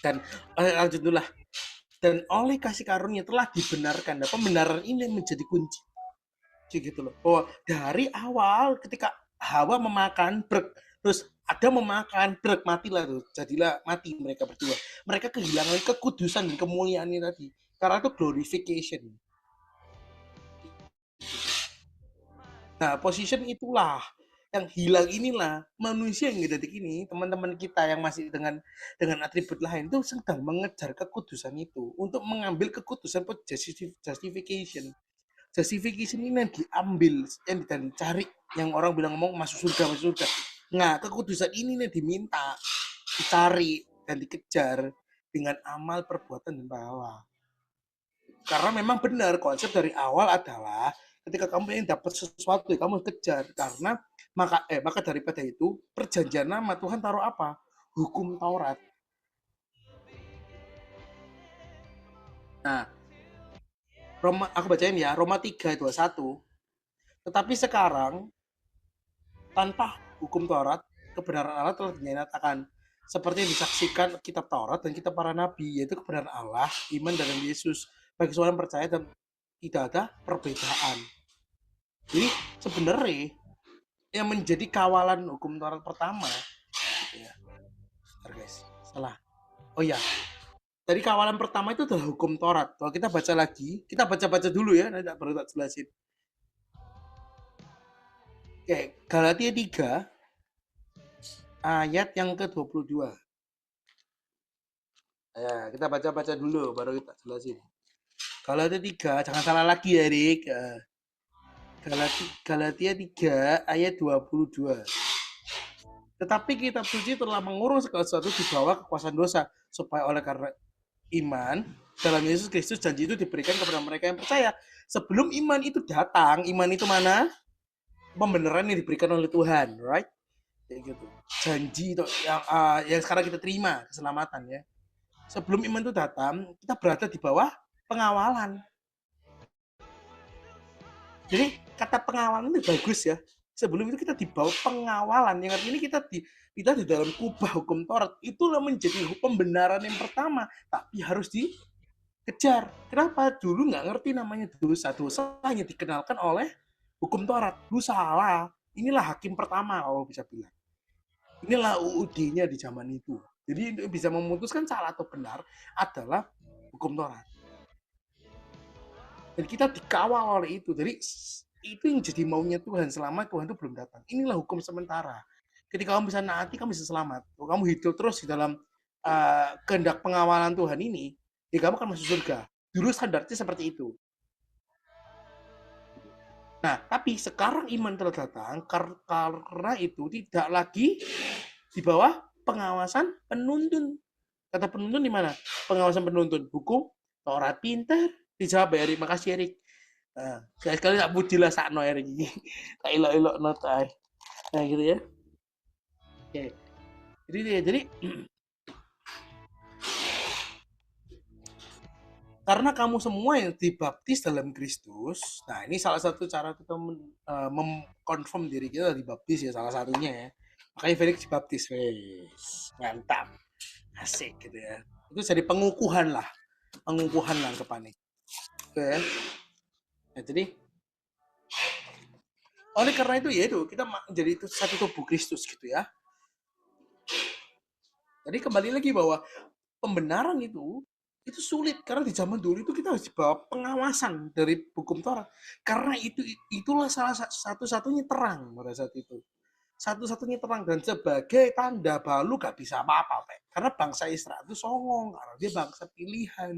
Dan lanjut dulu lah. Dan oleh kasih karunia telah dibenarkan. Dan pembenaran ini menjadi kunci. Gitu loh. Bahwa dari awal ketika Hawa memakan brek, terus Adam memakan brek, matilah tuh. Jadilah mati mereka berdua. Mereka kehilangan kekudusan dan kemuliaannya tadi. Karena itu glorification. Nah, position itulah yang hilang, inilah manusia yang detik ini, teman-teman kita yang masih dengan atribut lain itu sedang mengejar kekudusan itu untuk mengambil kekudusan justification. Justification ini yang diambil, yang dicari, yang orang bilang ngomong masuk surga. Nah, kekudusan ini yang diminta, dicari dan dikejar dengan amal, perbuatan dan pahala. Karena memang benar konsep dari awal adalah ketika kamu ingin dapat sesuatu, kamu kejar. Karena maka daripada itu perjanjian lama Tuhan taruh apa? Hukum Taurat. Nah, aku bacain ya, Roma 3:21. Tetapi sekarang tanpa hukum Taurat, kebenaran Allah telah dinyatakan seperti yang disaksikan kitab Taurat dan kitab para nabi, yaitu kebenaran Allah, iman dan Yesus bagi seorang percaya dan tidak ada perbedaan. Jadi sebenarnya yang menjadi kawalan hukum Taurat pertama gitu ya. Bentar guys, salah. Oh ya, dari kawalan pertama itu adalah hukum Taurat. Kalau kita baca lagi, kita baca-baca dulu ya, nanti baru tak jelasin. Oke, Galatia 3 ayat yang ke-22. Ya, kita baca-baca dulu baru kita jelasin. Galatia 3, jangan salah lagi ya, Rik. Galatia 3 ayat 22. Tetapi kitab suci telah mengurung segala sesuatu di bawah kekuasaan dosa, supaya oleh karena iman dalam Yesus Kristus janji itu diberikan kepada mereka yang percaya. Sebelum iman itu datang, iman itu mana? Pembenaran yang diberikan oleh Tuhan, right? Kayak gitu. Janji itu yang sekarang kita terima, keselamatan ya. Sebelum iman itu datang, kita berada di bawah pengawalan. Jadi kata pengawalan itu bagus ya. Sebelum itu kita di bawah pengawalan. Yang artinya kita di dalam kubah hukum Taurat. Itulah menjadi pembenaran yang pertama. Tapi harus dikejar. Kenapa? Dulu nggak ngerti namanya dosa. Dosa hanya dikenalkan oleh hukum Taurat. Lu salah. Inilah hakim pertama kalau bisa bilang. Inilah UUD-nya di zaman itu. Jadi untuk bisa memutuskan salah atau benar adalah hukum Taurat. Dan kita dikawal oleh itu. Jadi itu yang jadi maunya Tuhan selama Tuhan itu belum datang. Inilah hukum sementara. Ketika kamu bisa naati, kamu bisa selamat. Kalau kamu hidup terus di dalam kehendak pengawalan Tuhan ini, ya kamu akan masuk surga. Dulu standarnya seperti itu. Nah, tapi sekarang iman telah datang karena itu tidak lagi di bawah pengawasan penuntun. Kata penuntun di mana? Pengawasan penuntun. Hukum, Taurat, pintar. Dijawab ya, Erik. Makasih, Erik. Nah, sekali-sekali tak pujilah sakno Erik ini. Tak ilok-ilok notai. Nah, gitu ya. Oke. Jadi karena kamu semua yang dibaptis dalam Kristus, nah ini salah satu cara kita mengkonfirm diri kita dibaptis ya, salah satunya ya. Makanya Felix dibaptis, mantap, asik gitu ya. Itu jadi pengukuhan lah kepanik. Oke ya. Nah, jadi oleh karena itu ya itu kita menjadi itu satu tubuh Kristus gitu ya. Jadi kembali lagi bahwa pembenaran itu sulit karena di zaman dulu itu kita harus dibawa pengawasan dari hukum Taurat. Karena itulah salah satu-satunya terang pada saat itu. Satu-satunya terang dan sebagai tanda balu gak bisa apa-apa, Pak. Karena bangsa Israel itu songong, karena dia bangsa pilihan.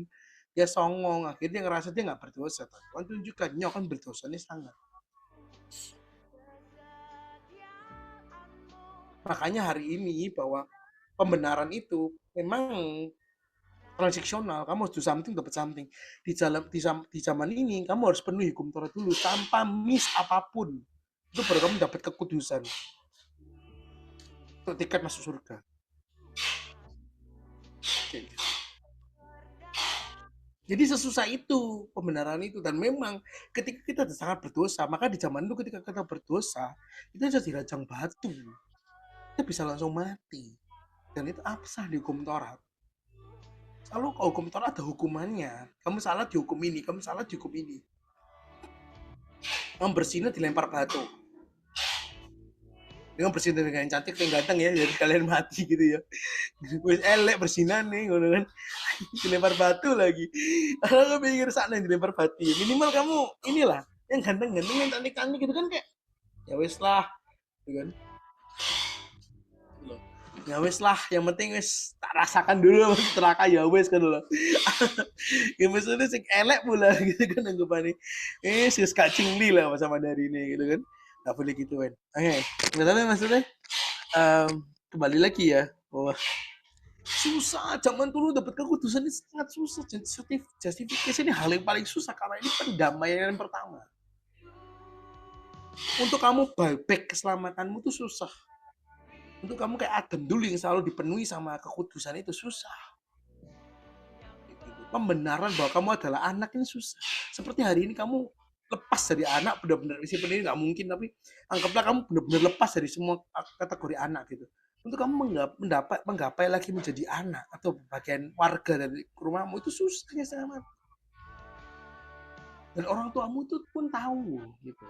Dia songong, akhirnya dia ngerasa dia gak berdosa. Tuhan tunjukkan, nyo kan berdosanya sangat. Makanya hari ini bahwa pembenaran itu memang transaksional, kamu harus do something dapat something. Di zaman ini kamu harus penuhi hukum Taurat dulu tanpa miss apapun. Itu baru kamu dapat kekudusan. Untuk tiket masuk surga. Oke. Jadi sesusah itu pembenaran itu, dan memang ketika kita sangat berdosa, maka di zaman itu ketika kita berdosa, kita sudah dirajang batu. Kita bisa langsung mati. Dan itu absah di hukum Taurat. Selalu kalau hukum Taurat ada hukumannya. Kamu salah dihukum ini, kamu salah dihukum ini. Kamu bersinah dilempar batu. Dengan bersinah dengan cantik yang ganteng ya, jadi kalian mati gitu ya. Wes elek bersinah nih, ngono kan. Dilempar batu lagi. Kalau kamu pikir sana yang dilempar batu, ya minimal kamu inilah yang ganteng-ganteng, yang cantik-cantik gitu kan, kayak ya wes lah, gitu kan. Ya wes lah, yang penting wes tak rasakan dulu teraka ya wes kan loh. Ya maksudnya sing elek pula gitu kan anggapannya. Sih kacing li lah sama dari ini gitu kan. Gak boleh gitu kan. Oke, tapi maksudnya kembali lagi ya bahwa susah zaman dulu dapat kekudusan ini sangat susah. Justifikasi ini hal yang paling susah karena ini pendamaian yang pertama. Untuk kamu baik keselamatanmu itu susah. Untuk kamu kayak Adam dulu yang selalu dipenuhi sama kekudusan itu susah. Pembenaran bahwa kamu adalah anak ini susah. Seperti hari ini kamu lepas dari anak, benar-benar meskipun ini nggak mungkin, tapi anggaplah kamu benar-benar lepas dari semua kategori anak gitu. Untuk kamu menggapai lagi menjadi anak atau bagian warga dari rumahmu itu susahnya sangat. Dan orang tuamu itu pun tahu gitu.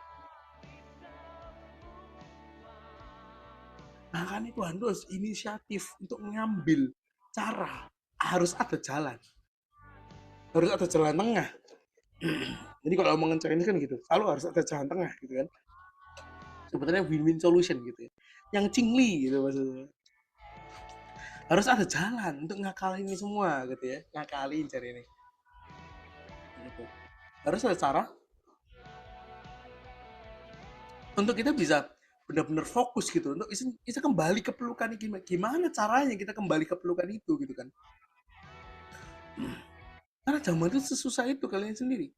Makanya Tuhan itu harus inisiatif untuk mengambil cara, harus ada jalan tengah. Jadi kalau ngomongin Chinese kan gitu, selalu harus ada jalan tengah gitu kan. Sebenarnya win-win solution gitu ya. Yang cingli gitu maksudnya. Harus ada jalan untuk ngakalin ini semua gitu ya. Ngakalin cari ini. Gitu. Harus ada cara untuk kita bisa benar-benar fokus gitu untuk bisa kembali ke pelukan ini. Gimana caranya kita kembali ke pelukan itu gitu kan. Karena zaman itu sesusah itu kalian sendiri.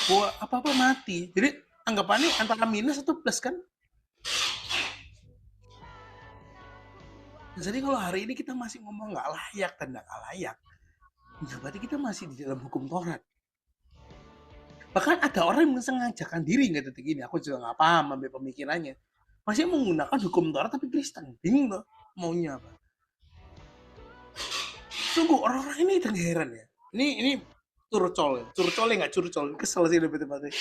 Bahwa apa-apa mati. Jadi anggapannya antara minus atau plus kan. Jadi kalau hari ini kita masih ngomong nggak layak dan nggak layak, ya berarti kita masih di dalam hukum Taurat. Bahkan ada orang yang mensengajakan diri nggak detik ini, aku juga nggak paham sampai pemikirannya. Masih menggunakan hukum Taurat tapi Kristen, bingung loh maunya apa. Sungguh orang-orang ini dan heran ya. Ini curcol nggak curcol, kesel sih lebih tepatnya.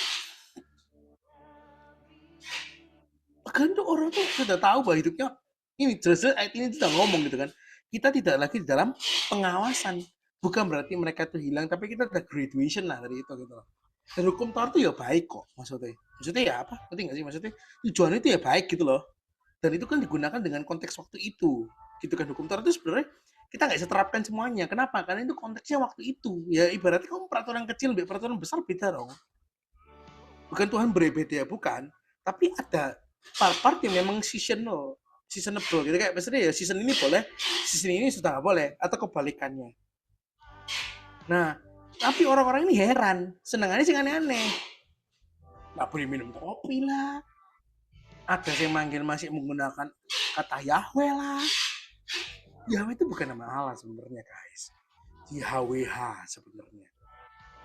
Bahkan tuh orang tuh sudah tahu bahwa hidupnya ini jelas ayat ini sudah ngomong gitu kan. Kita tidak lagi di dalam pengawasan. Bukan berarti mereka itu hilang, tapi kita ada graduation lah dari itu gitu loh. Dan hukum Taurat itu ya baik kok maksudnya. Maksudnya ya apa? Ngerti nggak sih? Maksudnya tujuan itu ya baik gitu loh. Dan itu kan digunakan dengan konteks waktu itu. Gitu kan hukum Taurat itu sebenarnya kita nggak bisa terapkan semuanya. Kenapa? Karena itu konteksnya waktu itu. Ya ibaratnya kamu peraturan kecil, peraturan besar beda dong. Bukan Tuhan berbeda, bukan. Tapi ada part-part yang memang seasonable gitu kayak misalnya ya season ini boleh, season ini sudah nggak boleh atau kebalikannya. Nah, tapi orang-orang ini heran, senengannya sih aneh-aneh. Nggak boleh minum kopi lah. Ada yang manggil masih menggunakan kata Yahweh lah. Yahweh itu bukan nama Allah sebenarnya guys. YHWH sebenarnya.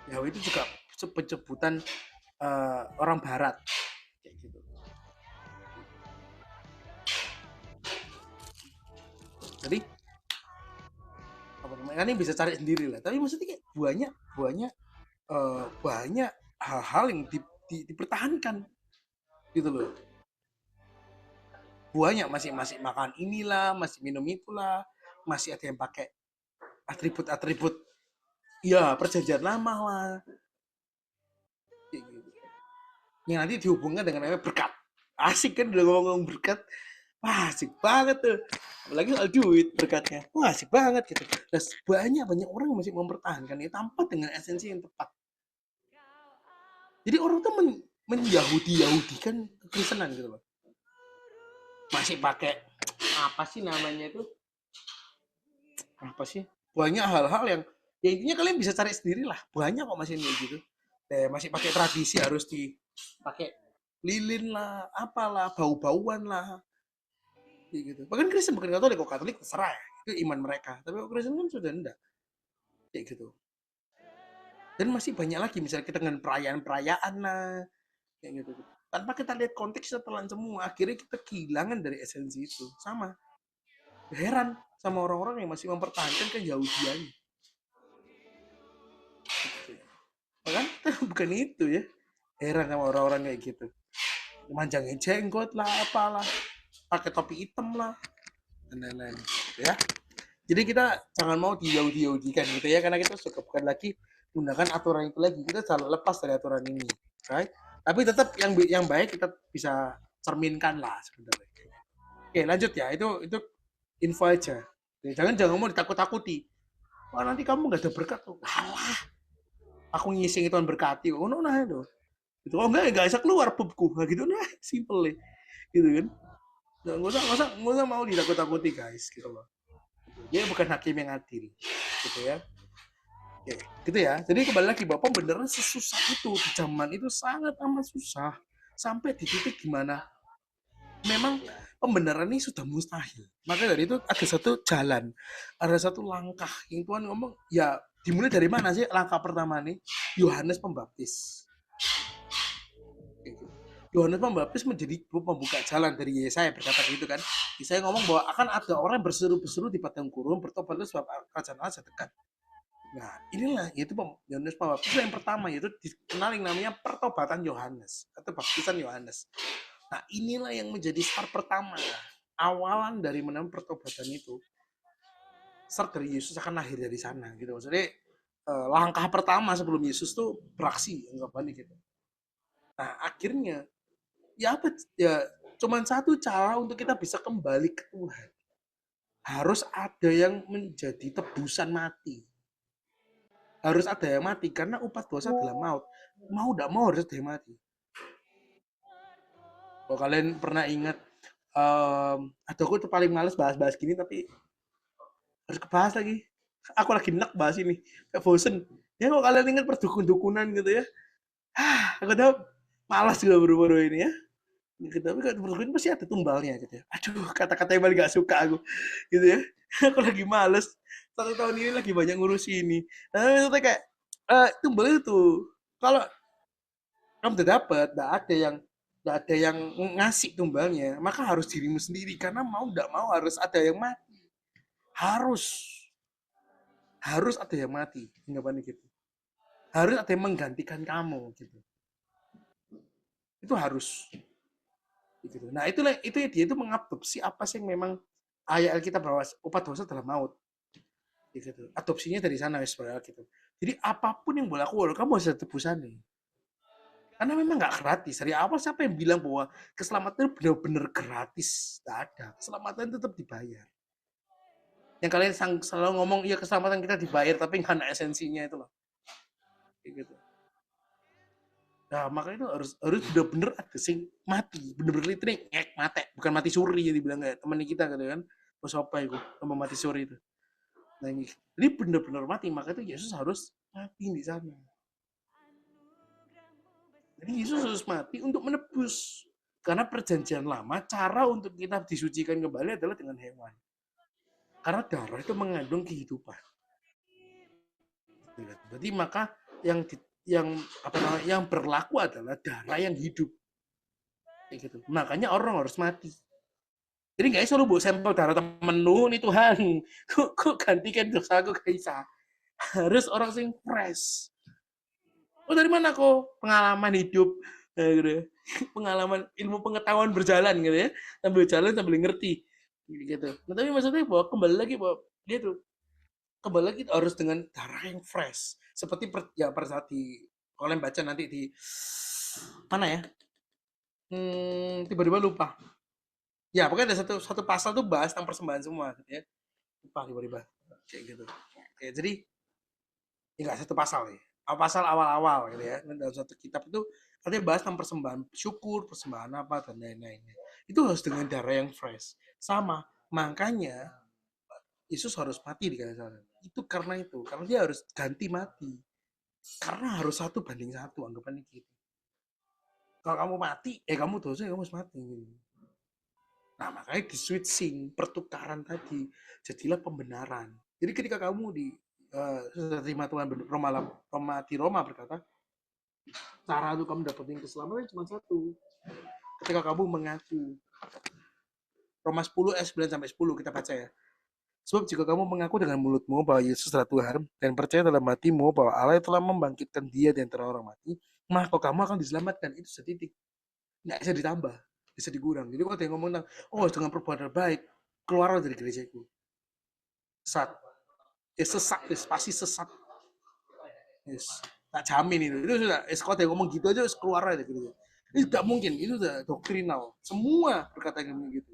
Yahweh itu juga penyebutan orang Barat kayak gitu. Jadi ini bisa cari sendiri lah. Tapi maksudnya kayak banyak hal-hal yang dipertahankan gitu loh. Banyak masih makan inilah, masih minum itulah, masih ada yang pakai atribut ya perjanjian lama lah. Kayak gitu. Yang nanti dihubungkan dengan namanya berkat. Asik kan udah ngomong berkat. Wah, asik banget tuh. Apalagi soal duit berkatnya. Wah, asik banget gitu. Dan banyak orang yang masih mempertahankan ini tanpa dengan esensi yang tepat. Jadi orang tuh Yahudikan kekristenan gitu loh. Masih pakai apa sih namanya itu? Apa sih? Banyak hal-hal yang ya intinya kalian bisa cari sendiri lah. Banyak kok masih kayak gitu. Masih pakai tradisi harus dipakai lilin lah, apalah, bau-bauan lah. Gitu. Bahkan Kristen bukan Katolik, kok Katolik terserah ya. Itu iman mereka. Tapi kok Kristen kan sudah enggak. Kayak gitu. Dan masih banyak lagi misalnya kita dengan perayaan-perayaan lah. Kayak gitu. Tanpa kita lihat konteksnya telan semua, akhirnya kita kehilangan dari esensi itu. Sama. Heran sama orang-orang yang masih mempertahankan keyahudiannya. Gitu. Bahkan kita bukan itu ya. Heran sama orang-orang kayak gitu. Manjangin jenggot lah, apalah. Pakai topi hitam lah dan lain-lain gitu ya. Jadi kita jangan mau diyahudikan gitu ya, karena kita suka bukan lagi menggunakan aturan itu lagi. Kita jangan lepas dari aturan ini, right? Tapi tetap yang baik kita bisa cerminkan lah sebenarnya. Oke, lanjut ya. Itu info aja. Jangan mau ditakut-takuti. Wah, nanti kamu nggak ada berkat tuh. Alah, aku ngising Tuhan berkati. Oh, nah itu. Itu enggak bisa keluar pupku. Nah, gitu nah, simple gitu kan. Nggak usah mau ditakut-takuti guys gitu loh. Dia bukan hakim yang adil gitu ya. Oke, gitu ya. Jadi kembali lagi bahwa pembenaran sesusah itu di zaman itu sangat amat susah sampai di titik gimana memang pembenaran ini sudah mustahil. Maka dari itu ada satu jalan, ada satu langkah yang Tuhan ngomong ya dimulai dari mana sih langkah pertama nih? Yohanes Pembaptis. Yohanes Pembaptis menjadi pembuka jalan dari Yesaya berkata gitu kan. Yesaya ngomong bahwa akan ada orang yang berseru-berseru di padang gurun, bertobatlah sebab kerajaan Allah sudah dekat. Nah, inilah yaitu Yohanes Pembaptis yang pertama, yaitu dikenal yang namanya pertobatan Yohanes atau baptisan Yohanes. Nah, inilah yang menjadi start pertama awalan dari menemukan pertobatan itu, start dari Yesus akan lahir dari sana gitu. Maksudnya langkah pertama sebelum Yesus tuh beraksi, anggapannya gitu. Nah akhirnya ya apa ya, cuman satu cara untuk kita bisa kembali ke Tuhan, harus ada yang menjadi tebusan mati, harus ada yang mati, karena upah dosa adalah maut. Mau tidak mau harus ada yang mati. Kalau kalian pernah ingat, aduh aku tuh paling males bahas-bahas gini, tapi harus kebahas lagi. Aku lagi enak bahas ini, kayak bosen. Ya kalau kalian ingat perdukun-dukunan gitu ya, aku tahu malas juga buru-buru ini ya. Gitu, tapi kalau perdukun pasti ada tumbalnya gitu ya. Aduh, kata-kata yang paling gak suka aku gitu ya. Aku lagi males. 1 tahun ini lagi banyak ngurus ini. Nah, maksudnya kayak tumbal itu kalau kamu udah dapat, nggak ada yang ngasih tumbalnya, maka harus dirimu sendiri, karena mau nggak mau harus ada yang mati, harus ada yang mati, anggapannya gitu, harus ada yang menggantikan kamu gitu, itu harus gitu. Nah itulah itu dia itu mengadopsi apa sih yang memang ayat Alkitab bahwa upah dosa adalah maut gitu, adopsinya dari sana sebenarnya gitu. Jadi apapun yang boleh aku, kamu harus ada tebusannya. Karena memang nggak gratis. Dari awal siapa yang bilang bahwa keselamatan itu benar-benar gratis? Nggak ada. Keselamatan tetap dibayar. Yang kalian selalu ngomong, iya keselamatan kita dibayar, tapi nggak ada esensinya itu loh. Kayak gitu. Nah, makanya itu harus benar-benar ada sing mati. Benar-benar literally mati. Bukan mati suri yang dibilang kayak teman kita gitu kan. Bos apa itu? Sama mati suri itu. Nah, ini. Jadi benar-benar mati. Maka itu Yesus harus mati di sana. Jadi Yesus harus mati untuk menebus. Karena perjanjian lama, cara untuk kita disucikan kembali adalah dengan hewan. Karena darah itu mengandung kehidupan. Jadi maka yang berlaku adalah darah yang hidup. Gitu. Makanya orang harus mati. Jadi nggak bisa lu bawa sampel darah temen lu nih Tuhan. Kok gantikan dosa aku gak bisa. Harus orang sing fresh. Oh dari mana kok? Pengalaman hidup. Gitu. Pengalaman ilmu pengetahuan berjalan gitu ya. Sambil jalan sambil ngerti. Gitu. Nah, tapi maksudnya bahwa kembali lagi bahwa dia tuh kembali lagi harus dengan darah yang fresh. Seperti pada saat kalian baca nanti di mana ya? Tiba-tiba lupa. Ya, pokoknya ada satu pasal tuh bahas tentang persembahan semua gitu ya. Lupa tiba-tiba. Kayak gitu. Ya, jadi enggak satu pasal ya. Pasal awal-awal gitu ya. Dalam satu kitab itu katanya bahas tentang persembahan syukur, persembahan apa dan lain-lainnya. Itu harus dengan darah yang fresh. Sama, makanya Yesus harus mati di kayu salib. Itu karena dia harus ganti mati. Karena harus 1:1, anggapannya gitu. Kalau kamu mati, kamu dosa, kamu harus mati. Nah, makanya di switching, pertukaran tadi, jadilah pembenaran. Jadi ketika kamu sudah terima Tuhan, di Roma berkata, cara untuk kamu dapetin keselamatan cuma satu. Ketika kamu mengaku. Roma 10 ayat 9-10 kita baca ya. Sebab jika kamu mengaku dengan mulutmu bahwa Yesus adalah Tuhan dan percaya dalam hatimu bahwa Allah telah membangkitkan dia di antara orang mati, maka kamu akan diselamatkan. Itu setitik. Nggak bisa ditambah, bisa dikurang. Jadi kalau ada yang ngomong tentang, dengan perbuatan baik, keluar dari gerejaku. Sesat. Sesat, pasti sesat. Yes. Tak jamin itu. Itu sudah, kalau ada yang ngomong gitu aja, keluar aja gitu. Itu tidak mungkin, itu sudah doktrinal. Semua berkata gitu.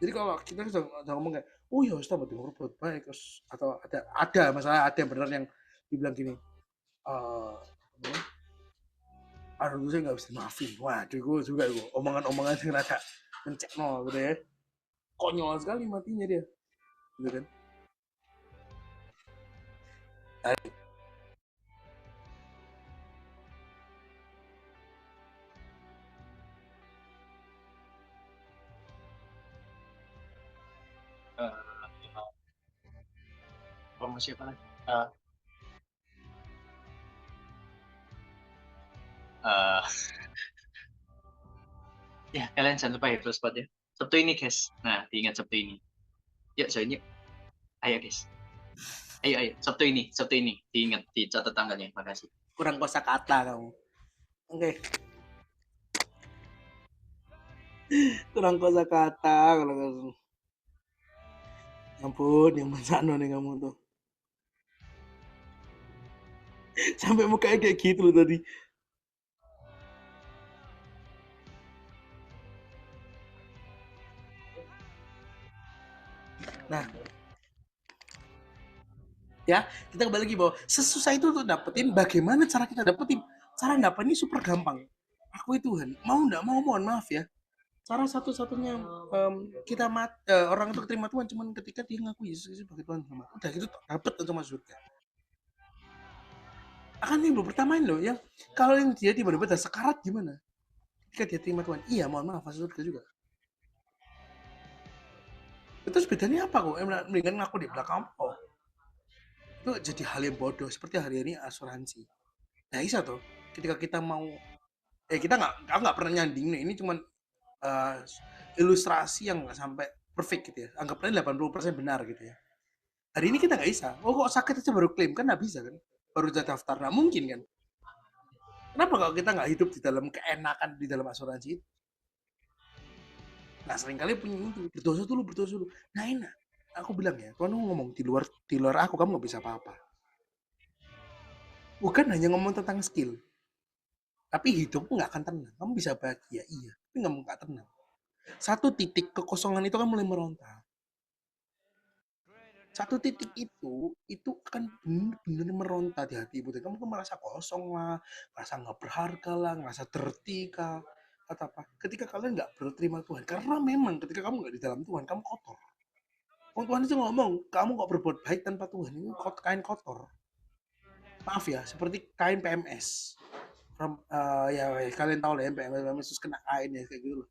Jadi kalau kita sudah ngomong kayak, ya Ustaz betul berbuat baik, atau ada masalah, ada yang benar yang dibilang gini, aduh saya nggak bisa maafin. Waduh, gue juga omongan-omongan yang rada mencek nol gitu ya, konyol sekali matinya dia, gitu kan? Promosi apa lagi? Ya, kalian jangan lupa ya spot ya. Sabtu ini guys. Nah, diingat Sabtu ini. Yuk, join yuk. Ayo guys. Ayo. Sabtu ini. Diingat, dicatat tanggalnya. Makasih. Kurang kosakata kamu. Oke. kurang kosakata, kurang. Ampun, yang mensano nih kamu tuh. Sampai mukanya kayak gitu loh tadi. Nah, ya kita kembali lagi bahwa sesusah itu untuk dapetin. Bagaimana cara kita dapetin? Cara dapetin ini super gampang. Akui Tuhan. Mau nggak mau, mohon maaf ya. Cara satu-satunya kita orang itu terima Tuhan cuman ketika dia ngaku Yesus sebagai Tuhan sama. Udah gitu dapet untuk masuk surga. Akan timbul pertanyaan loh yang kalau yang dia tiba-tiba udah sekarat gimana? Ketika dia terima Tuhan, iya mohon maaf masuk surga juga. Terus bedanya apa kok? Mendingan ngaku di belakang. Oh, itu jadi hal yang bodoh seperti hari ini asuransi. Nah, bisa tuh. Ketika kita mau kita aku nggak pernah nyanding nih. Ini cuman ilustrasi yang nggak sampai perfect gitu ya. Anggapnya 80% benar gitu ya. Hari ini kita nggak bisa. Oh kok sakit aja baru klaim kan nggak bisa kan? Baru udah daftar nggak mungkin kan? Kenapa kalau kita nggak hidup di dalam keenakan di dalam asuransi itu? Nah seringkali punya itu berdosa dulu. Nah enak. Aku bilang ya, Tuhan ngomong di luar aku kamu nggak bisa apa-apa. Bukan hanya ngomong tentang skill, tapi hidupmu nggak akan tenang. Kamu bisa bahagia, iya, tapi nggak tenang. Satu titik kekosongan itu kan mulai meronta. Satu titik itu akan benar-benar meronta di hati ibu. Kamu kan merasa kosong lah, merasa nggak berharga lah, merasa dirty kah, atau apa. Ketika kalian nggak berterima Tuhan, karena memang ketika kamu nggak di dalam Tuhan, kamu kotor. Tuhan itu ngomong, kamu kok berbuat baik tanpa Tuhan, ini kain kotor. Maaf ya, seperti kain PMS. Ya kalian tahu lah ya, PMS terus kena kain ya, kayak gitu loh.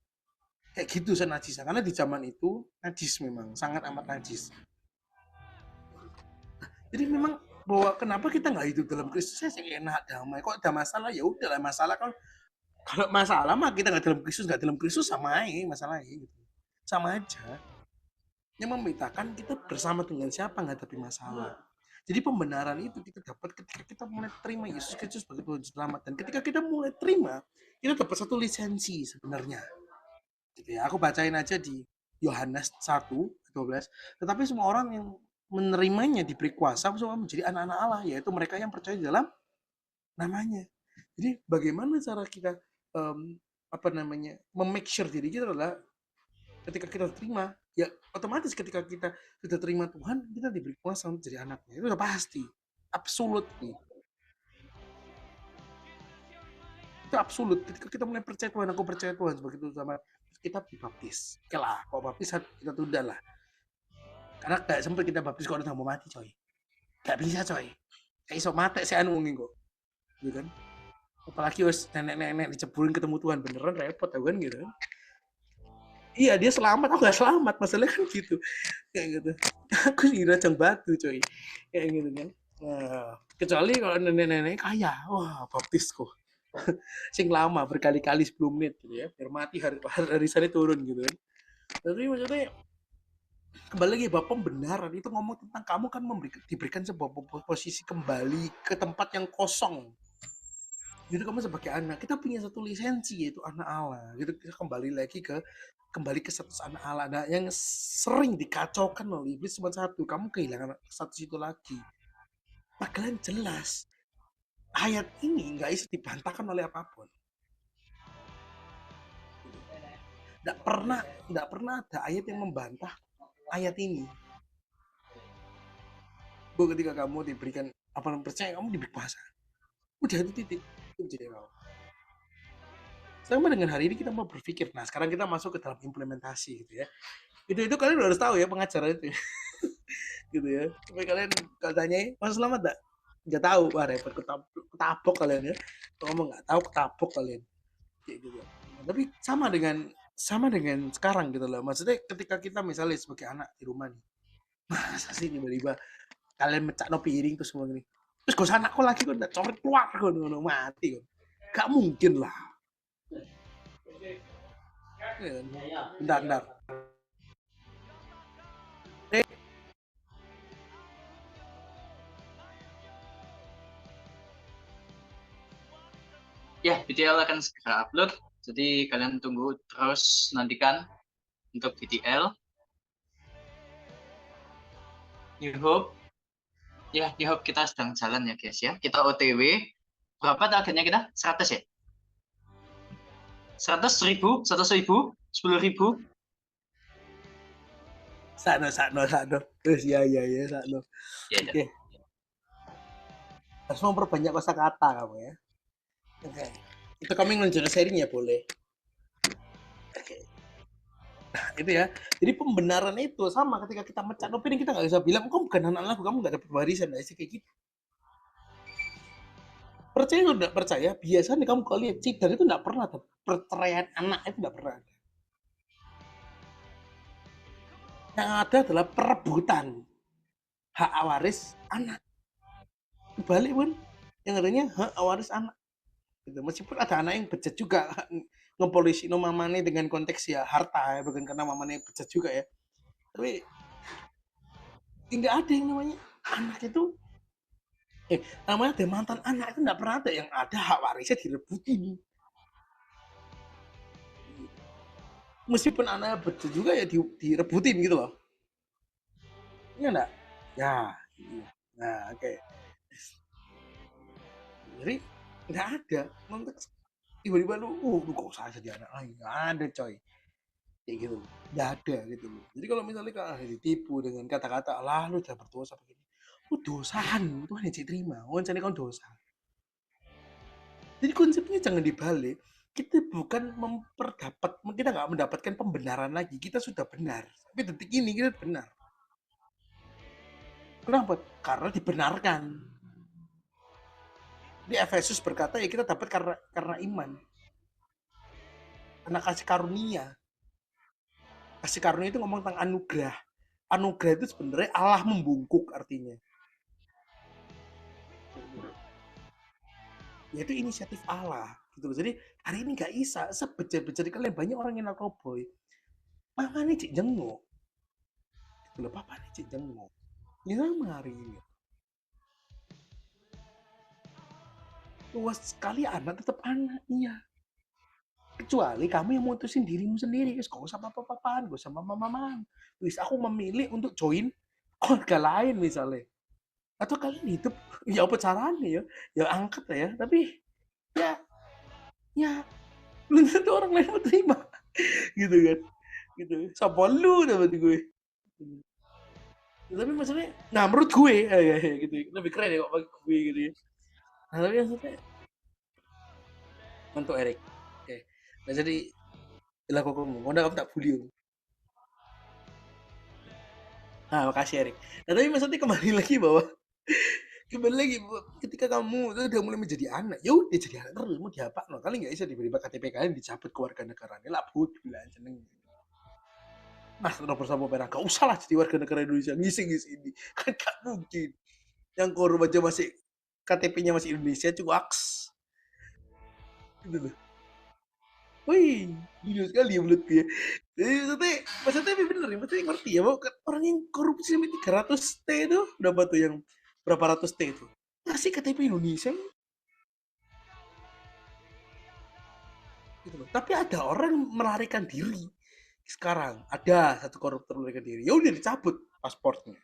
Kayak gitu najisnya, karena di zaman itu najis memang, sangat amat najis. Jadi memang bahwa kenapa kita nggak hidup dalam Kristus saya enak damai. Kok ada masalah ya udahlah masalah kalau masalah mah kita nggak dalam Kristus sama aja masalahnya gitu. Sama aja. Yang membedakan kita bersama dengan siapa menghadapi masalah. Jadi pembenaran itu kita dapat ketika kita mulai terima Yesus Kristus sebagai Tuhan Selamat. Dan ketika kita mulai terima, kita dapat satu lisensi sebenarnya. Gitu ya. Aku bacain aja di Yohanes 1:12. Tetapi semua orang yang menerimanya diberi kuasa semua menjadi anak-anak Allah, yaitu mereka yang percaya dalam namanya. Jadi bagaimana cara kita memake sure diri kita adalah ketika kita terima, ya otomatis ketika kita sudah terima Tuhan, kita diberi kuasa untuk jadi anaknya. Itu udah pasti. Absolutely. Itu absolut. Ketika kita mulai percaya Tuhan, aku percaya Tuhan sebagai Tuhan sama kita dibaptis. Oke lah, kalau baptis kita tunda lah. Karena gak sempat kita baptis kalau udah mau mati coy. Gak bisa coy. Kayak iso mati saya ngomongin kok. Gitu kan. Apalagi harus nenek-nenek diceburin ketemu Tuhan beneran repot kan gitu kan. Iya dia selamat, aku gak selamat. Masalahnya kan gitu. Kayak gitu. Aku di rajang batu coy. Kayak gitu kan. Nah, kecuali kalau nenek-nenek kaya. Wah baptis kok. Sing lama berkali-kali 10 menit gitu ya. Biar mati hari sana turun gitu kan. Tapi maksudnya kembali lagi bahwa pembenaran itu ngomong tentang kamu kan diberikan sebuah posisi kembali ke tempat yang kosong. Jadi kamu sebagai anak, kita punya satu lisensi yaitu anak Allah. Gitu kita kembali ke status anak Allah. Nah, yang sering dikacaukan oleh iblis cuma satu, kamu kehilangan status itu lagi. Padahal jelas ayat ini nggak bisa dibantahkan oleh apapun. Nggak pernah ada ayat yang membantah ayat ini. Bahwa ketika kamu diberikan apa yang percaya, kamu diberi kuasa. Udah itu titik. Itu jadi kamu. Sama dengan hari ini kita mau berpikir. Nah, sekarang kita masuk ke dalam implementasi gitu ya. Itu kalian harus tahu ya pengacara itu. Gitu ya. Tapi kalian kalau tanya, "Mas selamat enggak?" Enggak tahu, wah repot ketabok kalian ya. Kalau ngomong enggak tahu ketabok kalian. Kayak gitu. Nah, tapi sama dengan sekarang gitu loh. Maksudnya ketika kita misalnya sebagai anak di rumah nih. Masa sih tiba-tiba kalian mecakno piring terus semua gini. Terus gak usah anakku lagi kok udah coret keluar kok ngono mati kok. Gak mungkin lah. Bentar. Ya, BTL akan segera upload. Jadi kalian tunggu terus, nantikan untuk VTL. New Hope. Ya, New Hope kita sedang jalan ya guys ya. Kita OTW. Berapa targetnya kita? 100 ya? 100.000? 100.000? 10.000? Sakno. Terus ya, sakno. Ya, Oke. Harus memperbanyak kosakata kamu ya. Oke. Itu kami ngelanjut sharing ya boleh. Oke. Nah, itu ya. Jadi pembenaran itu sama ketika kita mencat opini kita nggak bisa bilang kamu bukan anak lagu, kamu nggak ada pewarisan, nggak sih kayak gitu. Percaya atau tidak percaya, biasanya kamu kalau lihat Cidar itu nggak pernah ada perceraian anak, itu nggak pernah ada. Yang ada adalah perebutan hak waris anak. Kebalik pun yang adanya hak waris anak. Gitu. Meskipun ada anak yang bejat juga ngepolisi no mamane dengan konteks ya harta ya, bukan karena mamane bejat juga ya. Tapi tidak ada yang namanya anak itu namanya ada mantan anak itu nggak pernah ada yang ada hak warisnya direbutin. Meskipun anaknya bejat juga ya direbutin gitu loh. Iya enggak? Ya. Nah, oke. Jadi nggak ada konteks tiba-tiba lu kok usah jadi anak lagi, nggak ada coy kayak gitu, nggak ada gitu loh. Jadi kalau misalnya kak ditipu dengan kata-kata lah lu udah berdosa begini, lu dosahan Tuhan yang terima, wancane kau dosa. Jadi konsepnya jangan dibalik, kita bukan kita nggak mendapatkan pembenaran lagi, kita sudah benar, tapi detik ini kita benar. Kenapa? Karena dibenarkan. Di Efesus berkata ya kita dapat karena iman, karena kasih karunia. Kasih karunia itu ngomong tentang anugerah. Anugerah itu sebenarnya Allah membungkuk artinya. Yaitu inisiatif Allah gitu loh. Jadi hari ini nggak bisa sebejat-bejat kalian banyak orang yang narkoboy. Mama nih cik jenguk. Gitu loh, papa nih cik jenguk. Ini sama hari ini. Luas sekali anak tetap anak, iya. Kecuali kamu yang mutusin dirimu sendiri, guys. Gak usah papa-papaan, gak usah mama-mamaan. Wis aku memilih untuk join keluarga lain misalnya. Atau kalian hidup ya apa caranya ya angkat ya, tapi ya belum tentu orang lain mau terima gitu kan, gitu siapa lu dapat gue. Tapi maksudnya nah menurut gue gitu lebih keren ya kok bagi gue gitu ya. Nah tapi maksudnya untuk Erik oke. Nah jadi dilakukan kamu udah kamu tak bully. Nah makasih Erik. Nah tapi maksudnya kembali lagi bahwa ketika kamu udah mulai menjadi anak, ya udah jadi anak terus mau diapa no kalian nggak bisa tiba-tiba KTP kalian dicabut keluarga negaranya lah bud bilang seneng. Nah nomor sama merah gak usah lah jadi warga negara Indonesia ngisi ini kan gak mungkin. Yang korup aja masih KTP-nya masih Indonesia cuaks gitu loh. Wih, gila sekali ya menurutku ya. Jadi maksudnya bener ya, maksudnya ngerti ya bahwa orang yang korupsi sampai 300 T itu berapa tuh yang berapa ratus T itu masih KTP Indonesia gitu loh. Tapi ada orang yang melarikan diri sekarang, ada satu koruptor melarikan diri, ya udah dicabut pasportnya,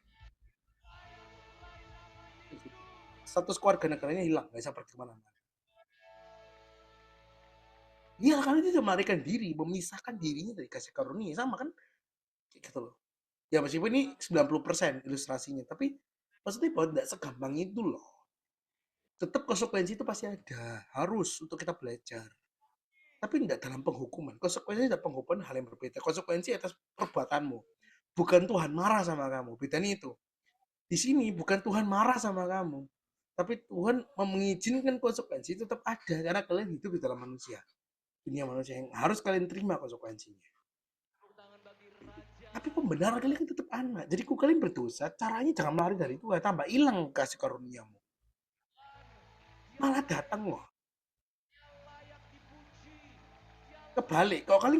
status keluarga negaranya hilang, nggak bisa pergi kemana-mana. Iya karena dia melarikan diri, memisahkan dirinya dari kasih karunia, sama kan kayak gitu loh. Ya meskipun ini 90% ilustrasinya, tapi maksudnya bahwa tidak segampang itu loh. Tetap konsekuensi itu pasti ada, harus untuk kita belajar. Tapi tidak dalam penghukuman. Konsekuensinya dalam penghukuman hal yang berbeda. Konsekuensi atas perbuatanmu. Bukan Tuhan marah sama kamu. Bedanya itu. Di sini bukan Tuhan marah sama kamu. Tapi Tuhan mengizinkan konsekuensi itu tetap ada. Karena kalian hidup di dalam manusia. Dunia manusia yang harus kalian terima konsekuensinya. Tapi pembenaran kalian kan tetap anak. Jadi kalau kalian berdosa, caranya jangan melari dari Tuhan. Tambah hilang kasih karuniamu. Malah datang loh. Kebalik, kalau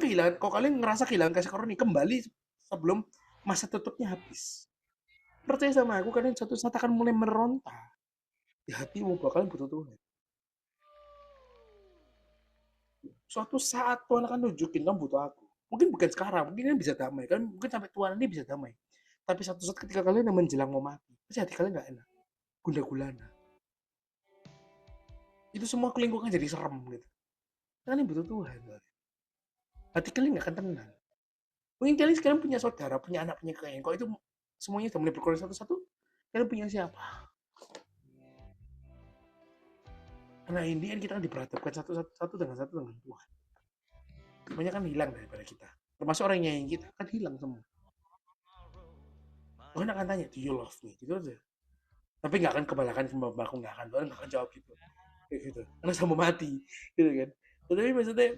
kalian ngerasa kehilangan kasih karunia, kembali sebelum masa tutupnya habis. Percaya sama aku, kalian suatu saat akan mulai meronta. Di hatimu bakalan butuh Tuhan. Suatu saat Tuhan akan nunjukin kamu butuh aku. Mungkin bukan sekarang, mungkin kalian bisa damai. Kan mungkin sampai Tuhan ini bisa damai. Tapi satu saat ketika kalian yang menjelang mau mati, pasti hati kalian nggak enak. Gundah gulana. Itu semua lingkungan jadi serem gitu. Kalian butuh Tuhan. Hati kalian nggak akan tenang. Mungkin kalian sekarang punya saudara, punya anak, punya kalian. Kalau itu semuanya sudah mulai berkorban satu-satu, kalian punya siapa? Karena ini kita kan diperhadapkan satu dengan Tuhan. Semuanya kan hilang daripada kita. Termasuk orang yang kita kan hilang semua. Tuhan akan tanya, do you love me? Gitu aja. Tapi nggak akan kebalakan sama aku, nggak akan. Tuhan nggak akan jawab gitu. Kayak gitu. Karena sama mati. Gitu kan. Tapi maksudnya,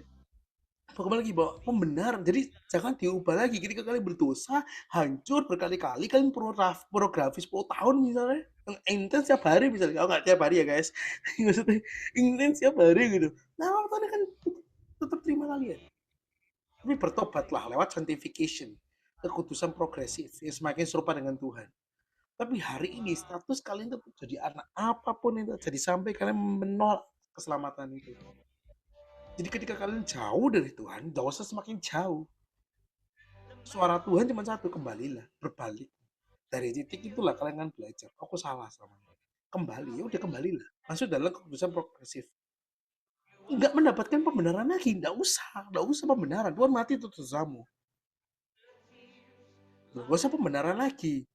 bagaimana lagi bahwa pembenaran. Jadi jangan diubah lagi. Ketika kalian berdosa, hancur berkali-kali, kalian pornografi 10 tahun misalnya. Yang intens tiap hari misalnya. Oh nggak tiap hari ya guys. Maksudnya intens tiap hari gitu. Nah Tuhan akan tetap terima kalian. Tapi bertobatlah lewat sanctification, kekudusan progresif yang semakin serupa dengan Tuhan. Tapi hari ini status kalian tetap jadi anak, apapun yang terjadi sampai kalian menolak keselamatan itu. Jadi ketika kalian jauh dari Tuhan, dosa semakin jauh. Suara Tuhan cuma satu, kembalilah, berbalik. Dari titik itulah kalian akan belajar, aku salah sama ini. Kembali, ya udah kembalilah. Masuk dalam kekudusan progresif. Nggak mendapatkan pembenaran lagi, nggak usah pembenaran. Tuhan mati untuk dosamu. Nggak usah pembenaran lagi.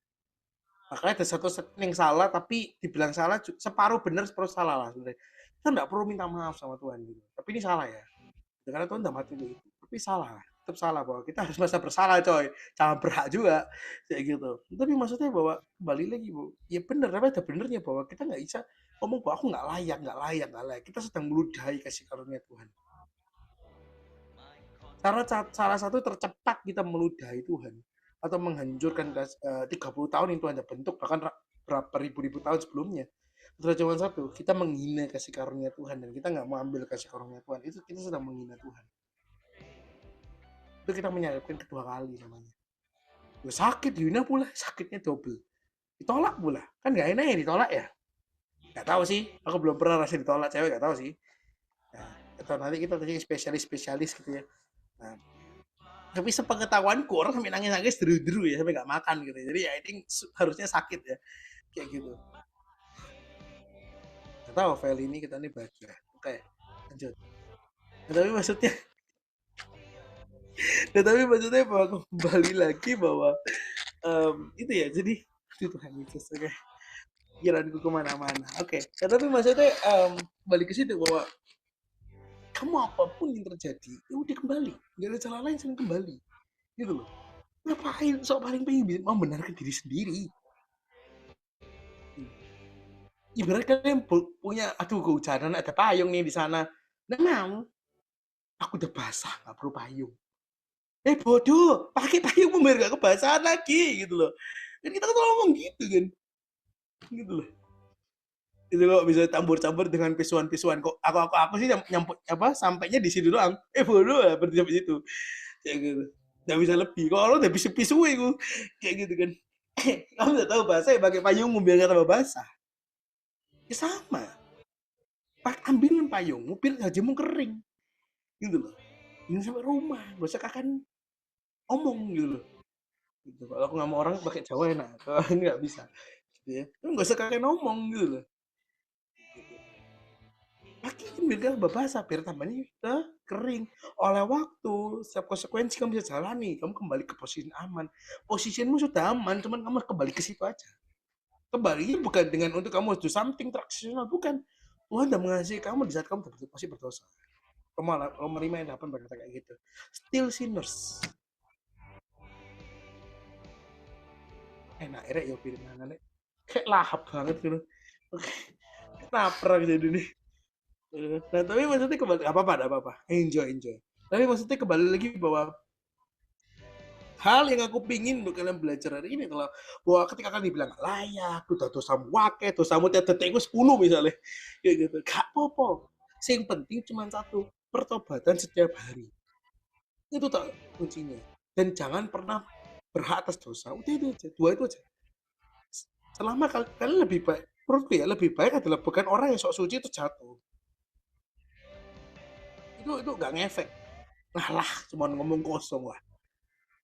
Makanya ada satu yang salah, tapi dibilang salah, separuh benar, separuh salah lah sebenarnya. Kita nggak perlu minta maaf sama Tuhan gitu. Tapi ini salah ya. Karena Tuhan udah mati untuk itu. Tapi salah, tetap salah bahwa kita harus merasa bersalah coy. Jangan berhak juga kayak gitu. Tapi maksudnya bahwa kembali lagi bu, ya benar, tapi ada benernya bahwa kita nggak bisa ngomong bahwa aku nggak layak. Kita sedang meludahi kasih karunia Tuhan. Salah satu tercepat kita meludahi Tuhan atau menghancurkan 30 tahun yang Tuhan bentuk, bahkan berapa ribu-ribu tahun sebelumnya. Itulah cuma satu, kita menghina kasih karunia Tuhan dan kita nggak mau ambil kasih karunia Tuhan. Itu kita sedang menghina Tuhan. Itu kita menyadapkan kedua kali namanya. Ya, sakit, dihina pula, sakitnya double. Ditolak pula, kan nggak enak ya ditolak ya. Nggak tahu sih, aku belum pernah rasa ditolak cewek, nggak tahu sih. Nah, atau nanti kita tanya spesialis gitu ya. Nah, tapi sepengetahuanku orang sampai nangis deru-deru ya, sampai nggak makan gitu. Jadi ya I think harusnya sakit ya, kayak gitu. Nggak tahu file ini kita nih bahagia. Oke, lanjut. Nah, tapi maksudnya bahwa kembali lagi bahwa itu ya, jadi itu Tuhan Yesus, oke. Pikiranku kemana-mana. Oke. Nah, tapi maksudnya balik ke situ bahwa kamu apapun yang terjadi, ya udah kembali. Gak ada cara lain selain kembali. Gitu loh. Ngapain sok paling pengen membenarkan diri sendiri. Ibarat kalian punya, aduh kehujanan, ada payung nih di sana. Nah, aku udah basah, gak perlu payung. Bodoh, pakai payung biar gak kebasahan lagi gitu loh. Dan kita kan ngomong gitu kan. Gitu loh. Itu kok bisa campur-campur dengan pisuan-pisuan kok aku sih nyampe sampainya di situ doang. Bodoh lah berarti sampai situ. Kayak gitu. Nggak bisa lebih. Kalau lo udah pisu-pisu itu kayak gitu kan. Kamu udah tahu bahasa ya pakai payung biar nggak tambah basah. Ya sama. Ambilin payung, biar gajimu kering. Gitu loh. Ini sampai rumah, gak usah kakan omong gitu loh. Gitu. Kalau aku nggak mau orang pakai Jawa enak, kalau nggak bisa. Gitu ya. Nggak usah kakan omong gitu loh. Pakai biar basah, biar tambahnya kering. Oleh waktu, setiap konsekuensi kamu bisa jalani. Kamu kembali ke posisi aman. Posisimu sudah aman, cuman kamu kembali ke situ aja. Kembali bukan dengan untuk kamu do something transaksional, bukan. Tuhan udah mengasihi kamu di saat kamu masih berdosa. Kamu menerima yang dapat berkata kayak gitu. Still sinners. Enak, ya piringan kayak lahap banget gitu. Oke, lapar jadi nih. Nah, tapi maksudnya kembali apa-apa, enjoy. Tapi maksudnya kembali lagi bahwa hal yang aku pingin untuk kalian belajar hari ini adalah bahwa ketika kalian dibilang layak, udah dosamu wake, dosamu tiap detik 10 misalnya, kayak gitu, gak apa-apa. Yang penting cuma satu, pertobatan setiap hari. Itu tak kuncinya. Dan jangan pernah berhak atas dosa. Udah itu aja, dua itu aja. Selama kalian lebih baik, menurutku ya lebih baik adalah bukan orang yang sok suci itu jatuh. Itu nggak ngefek. Lah, cuma ngomong kosong lah.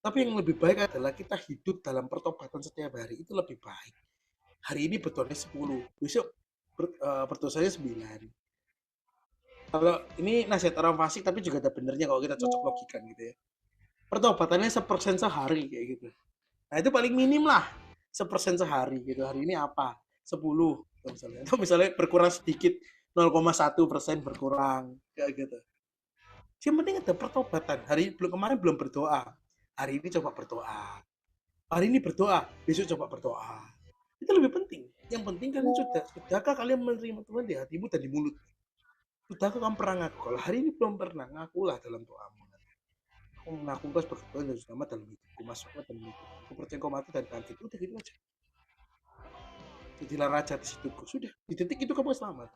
Tapi yang lebih baik adalah kita hidup dalam pertobatan setiap hari. Itu lebih baik. Hari ini berdoanya 10, besok berdosanya 9. Kalau ini nasihat orang fasik tapi juga ada benernya kalau kita cocok logikan gitu ya. Pertobatannya 1% sehari kayak gitu. Nah itu paling minim lah 1% sehari gitu. Hari ini apa? 10 misalnya. Atau misalnya berkurang sedikit 0,1% berkurang kayak gitu. Yang penting ada pertobatan. Kemarin belum berdoa. Hari ini coba berdoa. Hari ini berdoa, besok coba berdoa. Itu lebih penting. Yang penting kalian sudahkah kalian menerima Tuhan di hatimu dan di mulut? Sudahkah kamu pernah ngaku? Kalau hari ini belum pernah, ngakulah dalam doamu. Aku mengaku kau sebagai Tuhan dan selamat dalam hidupku, masuklah dalam hidupku. Aku percaya kau mati dan bangkit. Udah gitu aja. Jadilah raja atas hidupku. Sudah, di detik itu kamu selamat.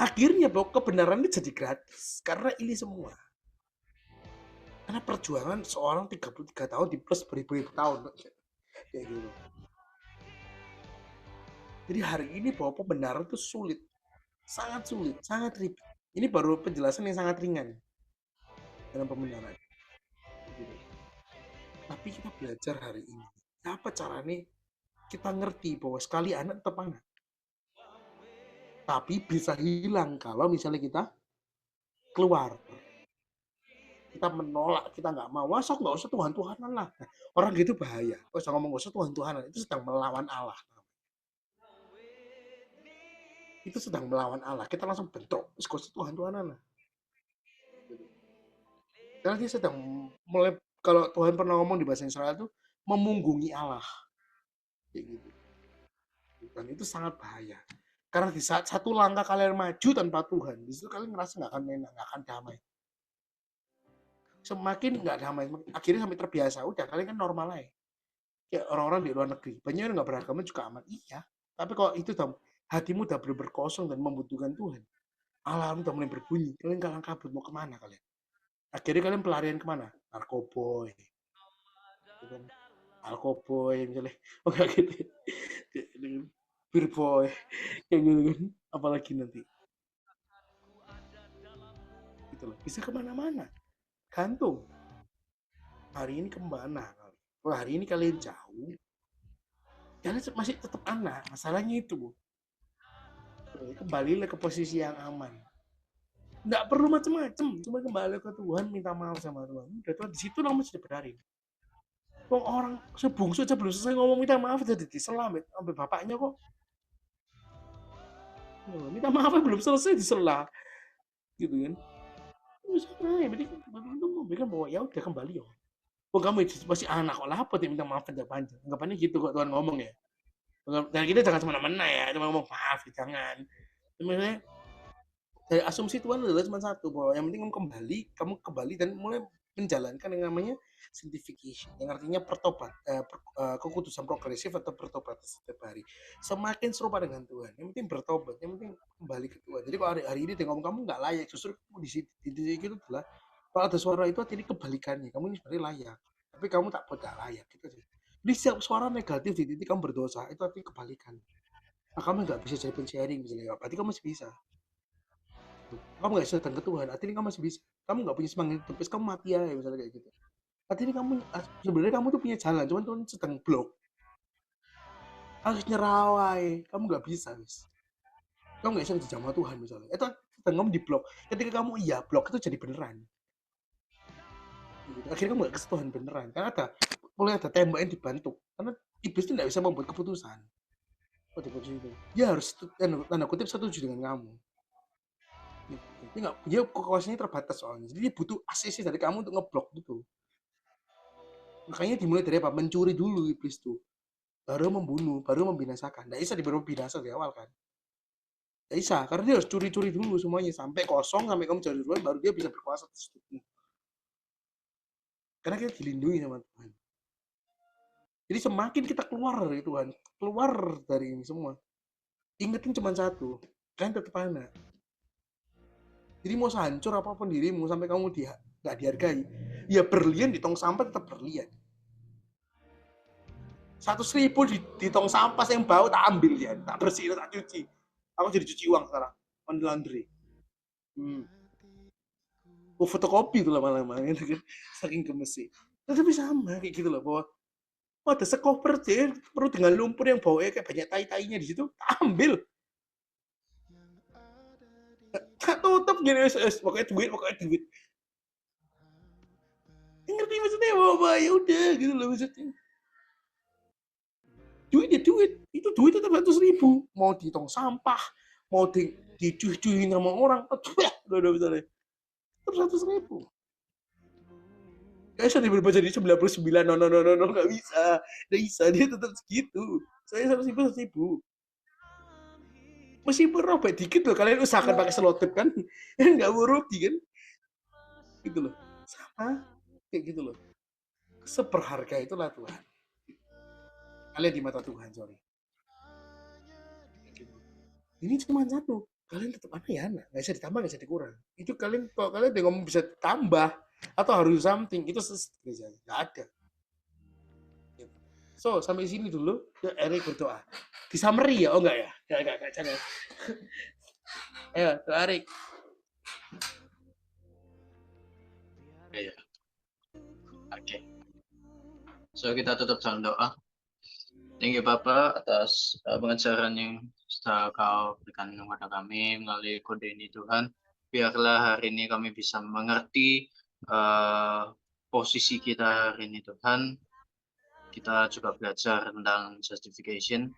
Akhirnya bahwa kebenaran ini jadi gratis. Karena ini semua. Karena perjuangan seorang 33 tahun di plus beribu-ribu tahun. Kayak gitu. Jadi hari ini bahwa pembenaran itu sulit. Sangat sulit, sangat ribet. Ini baru penjelasan yang sangat ringan dalam pembenaran. Gitu. Tapi kita belajar hari ini. Apa caranya kita ngerti bahwa sekali anak tetap anak. Tapi bisa hilang kalau misalnya kita keluar. Kita menolak, kita nggak mau. Wah, sok nggak usah Tuhan-Tuhanan lah. Nah, orang gitu bahaya. Nggak usah ngomong nggak usah Tuhan-Tuhanan. Itu sedang melawan Allah. Itu sedang melawan Allah. Kita langsung bentrok. Nggak usah Tuhan-Tuhanan lah. Karena dia sedang mulai, kalau Tuhan pernah ngomong di bahasa Israel itu memunggungi Allah. Kayak gitu. Dan itu sangat bahaya. Karena di saat satu langkah kalian maju tanpa Tuhan, di situ kalian ngerasa nggak akan enak, nggak akan damai. Semakin nggak damai, akhirnya sampai terbiasa. Udah, kalian kan normal aja. Kayak orang-orang di luar negeri. Banyak yang nggak beragama juga aman. Iya. Tapi kalau itu hatimu udah benar-benar kosong dan membutuhkan Tuhan, alarm udah mulai berbunyi. Kalian kalang kabut mau kemana kalian? Akhirnya kalian pelarian kemana? Narkoboy. Alkoboy misalnya. Oh nggak gitu. Bir boy kayak gitu kan, apalagi nanti gitu loh, bisa kemana-mana gantung hari ini kemana kali. Kalau hari ini kalian jauh, kalian masih tetap anak, masalahnya itu kembalilah ke posisi yang aman, nggak perlu macam-macam, cuma kembali ke Tuhan, minta maaf sama Tuhan, udah Tuhan di situ kamu sudah berani. Orang sebungsu aja belum selesai ngomong minta maaf udah diselamat sampai bapaknya kok. Minta maaf belum selesai disela gitu kan. Berarti memberikan bahwa ya udah kembali ya. Kamu masih anak kok apa minta maaf panjang-panjang. Anggapannya gitu kok Tuhan ngomong ya. Dan kita jangan semena-mena ya, cuma ngomong maaf jangan. Sebenarnya dari asumsi Tuhan adalah cuma satu, bahwa yang penting kamu kembali dan mulai menjalankan yang namanya sanctification, yang artinya kekudusan progresif atau bertobat setiap hari. Semakin serupa dengan Tuhan, yang penting bertobat, yang penting kembali ke Tuhan. Jadi kalau hari ini dia ngomong kamu nggak layak, justru di titik itu adalah kalau ada suara itu artinya kebalikannya, kamu ini sebenarnya layak, tapi kamu tak layak gitu aja. Jadi setiap suara negatif di titik kamu berdosa itu artinya kebalikan. Nah, kamu nggak bisa jadi sharing misalnya, berarti kamu masih bisa. Kamu nggak bisa datang ke Tuhan, artinya kamu masih bisa. Kamu nggak punya semangat hidup, kamu mati ya misalnya kayak gitu. Artinya kamu sebenarnya kamu tuh punya jalan, cuman Tuhan sedang blok. Harus nyerawai, kamu nggak bisa, guys. Kamu nggak bisa dijamah Tuhan misalnya. Itu sedang kamu di blok. Ketika kamu iya blok itu jadi beneran. Gitu. Akhirnya kamu nggak ke Tuhan beneran, karena mulai ada tembak yang dibantu. Karena iblis itu nggak bisa membuat keputusan. Pada posisi itu, dia harus tanda kutip setuju dengan kamu. Dia kekuasaannya terbatas soalnya, jadi dia butuh ACC dari kamu untuk ngeblok gitu. Makanya dimulai dari apa? Mencuri dulu iblis tuh, baru membunuh, baru membinasakan. Nggak bisa diberi binasa di awal kan? Nggak bisa, karena dia harus curi-curi dulu semuanya sampai kosong, sampai kamu cari duluan, baru dia bisa berkuasa tersebut. Karena kita dilindungi sama Tuhan. Jadi semakin kita keluar dari Tuhan, keluar dari ini semua, ingetin cuma satu, kalian tetap anak. Jadi mau sehancur apapun dirimu sampai kamu nggak dihargai, ya berlian di tong sampah tetap berlian. 100.000 di tong sampah yang bau tak ambil ya, tak bersihin, tak cuci. Aku jadi cuci uang sekarang, on laundry. Oh, fotokopi itu lama-lama gitu kan, saking gemesnya. Tapi sama kayak gitu loh, bahwa ada sekoper perlu dengan lumpur yang baunya kayak banyak tai-tainya di situ, ambil. Tak tutup gini, pokoknya duit. Ngerti maksudnya, bahwa ya udah gitu loh maksudnya. Duit, itu duit tetap 100.000. Mau di tong sampah, mau dicuh-cuhin sama orang, udah misalnya. Tetap 100.000. Gak bisa diberubah jadi 99, no, gak bisa. Gak bisa, dia tetap segitu. Saya 100.000. Meskipun robek dikit loh, kalian usahakan pakai selotip kan. Gak mau rugi kan. Gitu loh. Sama. Kayak gitu loh. Seberharga itulah Tuhan. Kalian di mata Tuhan, sorry. Ini cuma satu. Kalian tetap anak ya anak. Gak bisa ditambah, gak bisa dikurang. Itu kalian, kalau kalian ngomong bisa tambah, atau harus something, itu gak ada. So, sampai sini dulu. Ya, Erik berdoa. Di summary ya? Oh enggak ya? Enggak, jangan. Ayo, doa Erik. Iya. Oke. So kita tutup dengan doa. Thank you Bapak atas pengajaran yang sudah Kau berikan kepada kami melalui kode ini Tuhan. Biarlah hari ini kami bisa mengerti posisi kita hari ini Tuhan. Kita juga belajar tentang justification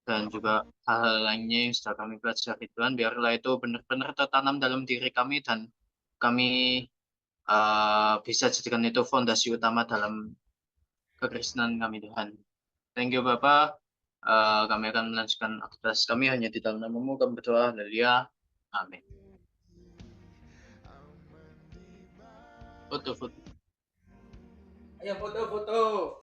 dan juga hal-hal lainnya yang sudah kami pelajari Tuhan. Biarlah itu benar-benar tertanam dalam diri kami dan kami bisa jadikan itu fondasi utama dalam kekristenan kami Tuhan. Thank you Bapak. Kami akan melanjutkan aktivitas kami hanya di dalam namamu kami berdoa. Haleluya. Amin. Foto. Ayo foto.